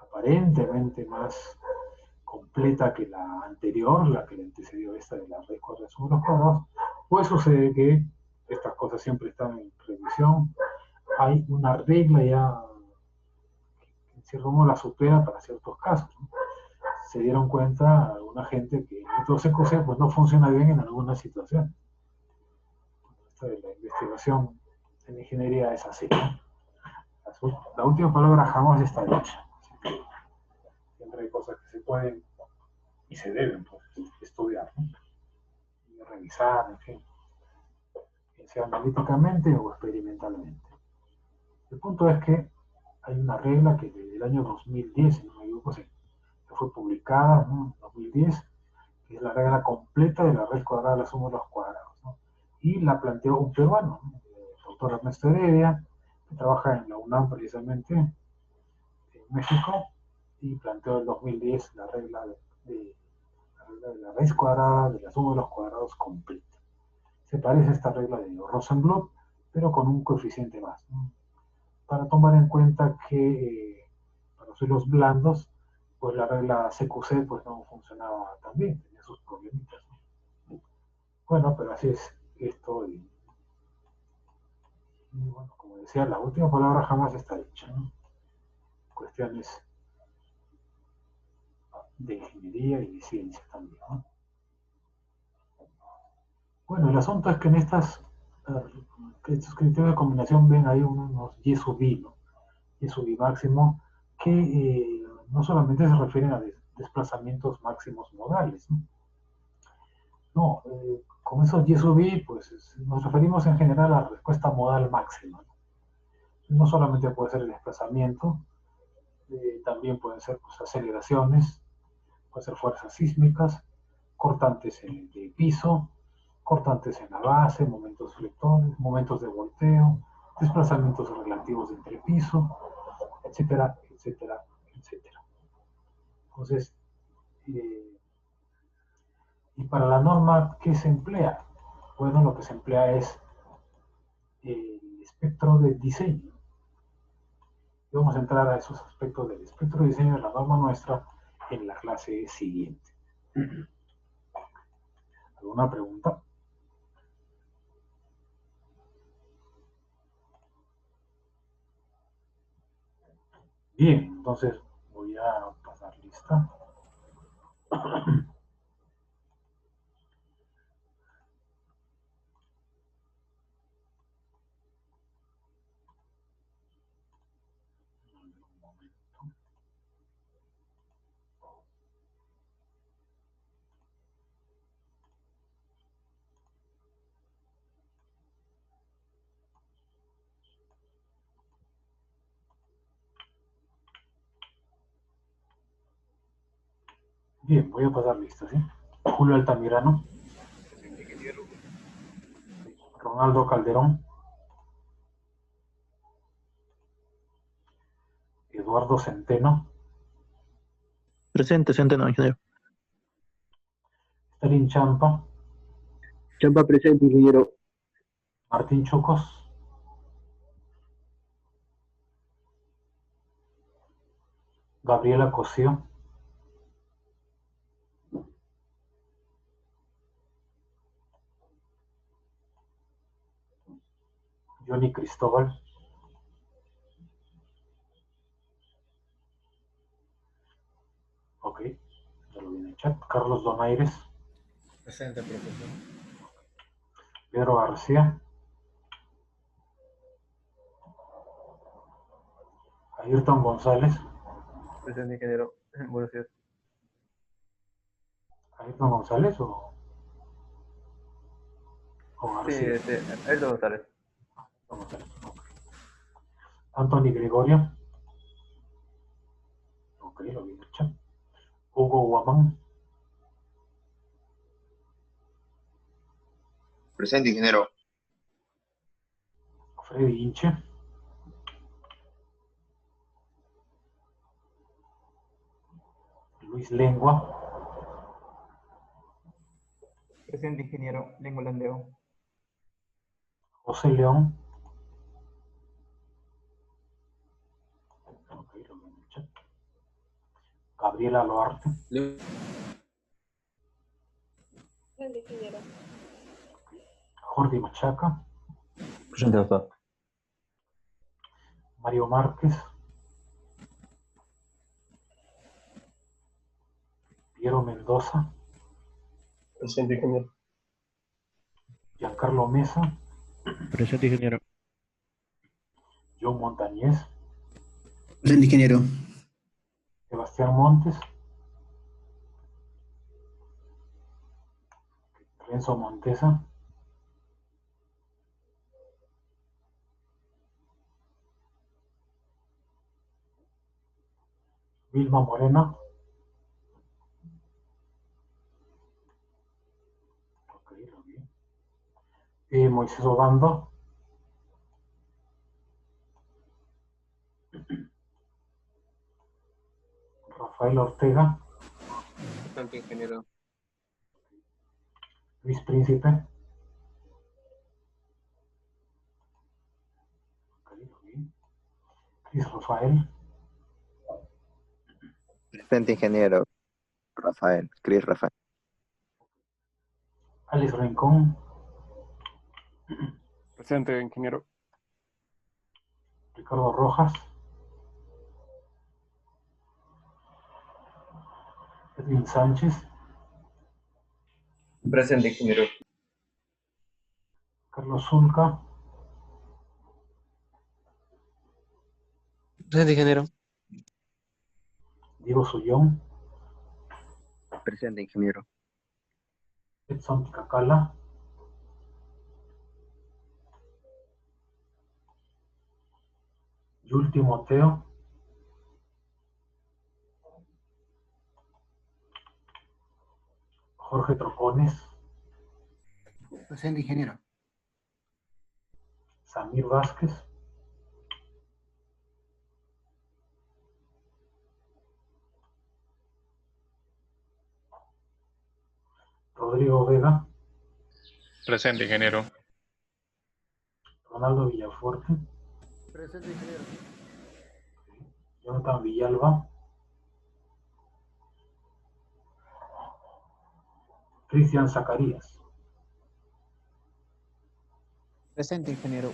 aparentemente más completa que la anterior, la que le antecedió esta de la raíz cuadrada de suma de los cuadrados, pues sucede que estas cosas siempre están en revisión. Hay una regla ya que en cierto modo la supera para ciertos casos, ¿no? Se dieron cuenta alguna gente que el método CQC pues no funciona bien en algunas situaciones. Esta de la investigación en ingeniería es así, ¿no? La última palabra jamás está dicha. Siempre hay cosas que se pueden y se deben pues, estudiar, ¿no? Y revisar, en fin, sea analíticamente o experimentalmente. El punto es que hay una regla que desde el año 2010, si no me equivoco, que fue publicada, ¿no? En 2010, que es la regla completa de la raíz cuadrada de la suma de los cuadrados, ¿no? Y la planteó un peruano, ¿no? El doctor Ernesto Heredia, que trabaja en la UNAM precisamente, en México, y planteó en 2010 la regla de la raíz cuadrada de la suma de los cuadrados completa. Se parece a esta regla de Rosenbluth, pero con un coeficiente más, ¿no? Para tomar en cuenta que para los hilos blandos, pues la regla CQC pues no funcionaba tan bien, tenía sus problemitas, ¿no? Bueno, pero así es esto y bueno, como decía, la última palabra jamás está dicha, ¿no? Cuestiones de ingeniería y de ciencia también, ¿no? Bueno, el asunto es que en estos criterios de combinación ven ahí unos Y sub I, ¿no? Y sub I máximo, que no solamente se refieren a desplazamientos máximos modales, ¿no? No, con esos Y sub I, pues nos referimos en general a la respuesta modal máxima, ¿no? No solamente puede ser el desplazamiento, también pueden ser pues, aceleraciones, pueden ser fuerzas sísmicas, cortantes de piso, cortantes en la base, momentos flectores, momentos de volteo, desplazamientos relativos entre piso, etcétera, etcétera, etcétera. Entonces, y para la norma, ¿qué se emplea? Bueno, lo que se emplea es el espectro de diseño. Y vamos a entrar a esos aspectos del espectro de diseño de la norma nuestra en la clase siguiente. ¿Alguna pregunta? Bien, entonces voy a pasar lista. Bien, voy a pasar lista, ¿sí? Julio Altamirano. Ronaldo Calderón, Eduardo Centeno, Presente, Centeno, ingeniero. Stalin Champa, Champa presente, ingeniero. Martín Chucos, Gabriela Cosío, Johnny Cristóbal, ok, ya lo vi en el chat, Carlos Donaires, Presente, profesor. Pedro García, Ayrton González, Presente, ingeniero. Buenos días. Ayrton González o Sí, García. Ayrton González. González, ok. Anthony Gregorio, ok, lo vi en el chat, Hugo Guamán, Presente, ingeniero. Freddy Inche, Luis Lengua, Presente, ingeniero. Lengua Landeo. José León, ok, lo vi en el chat, Gabriela Loarte, Jordi Machaca, Presente, doctor. Mario Márquez, Piero Mendoza, Presente, ingeniero. Giancarlo Mesa, Presente, ingeniero. John Montañez, Presente, ingeniero. Sebastián Montes, Renzo Montesa, Vilma Morena, ok, lo vi, Moisés Obando, Rafael Ortega, Presente, ingeniero. Luis Príncipe, ok, lo vi, Cris Rafael, Presente, ingeniero. Rafael, Cris Rafael. Alex Rincón, Presente, ingeniero. Ricardo Rojas, Edwin Sánchez, Presente, ingeniero. Carlos Zulca, Presente, ingeniero. Diego Sullón, Presente, ingeniero. Edson Ticacala, Yul Timoteo, Jorge Trocones, Presente, ingeniero. Samir Vázquez, Rodrigo Vega, Presente, ingeniero. Ronaldo Villafuerte, Presente, ingeniero. Jonathan Villalba, Cristian Zacarías, Presente, ingeniero.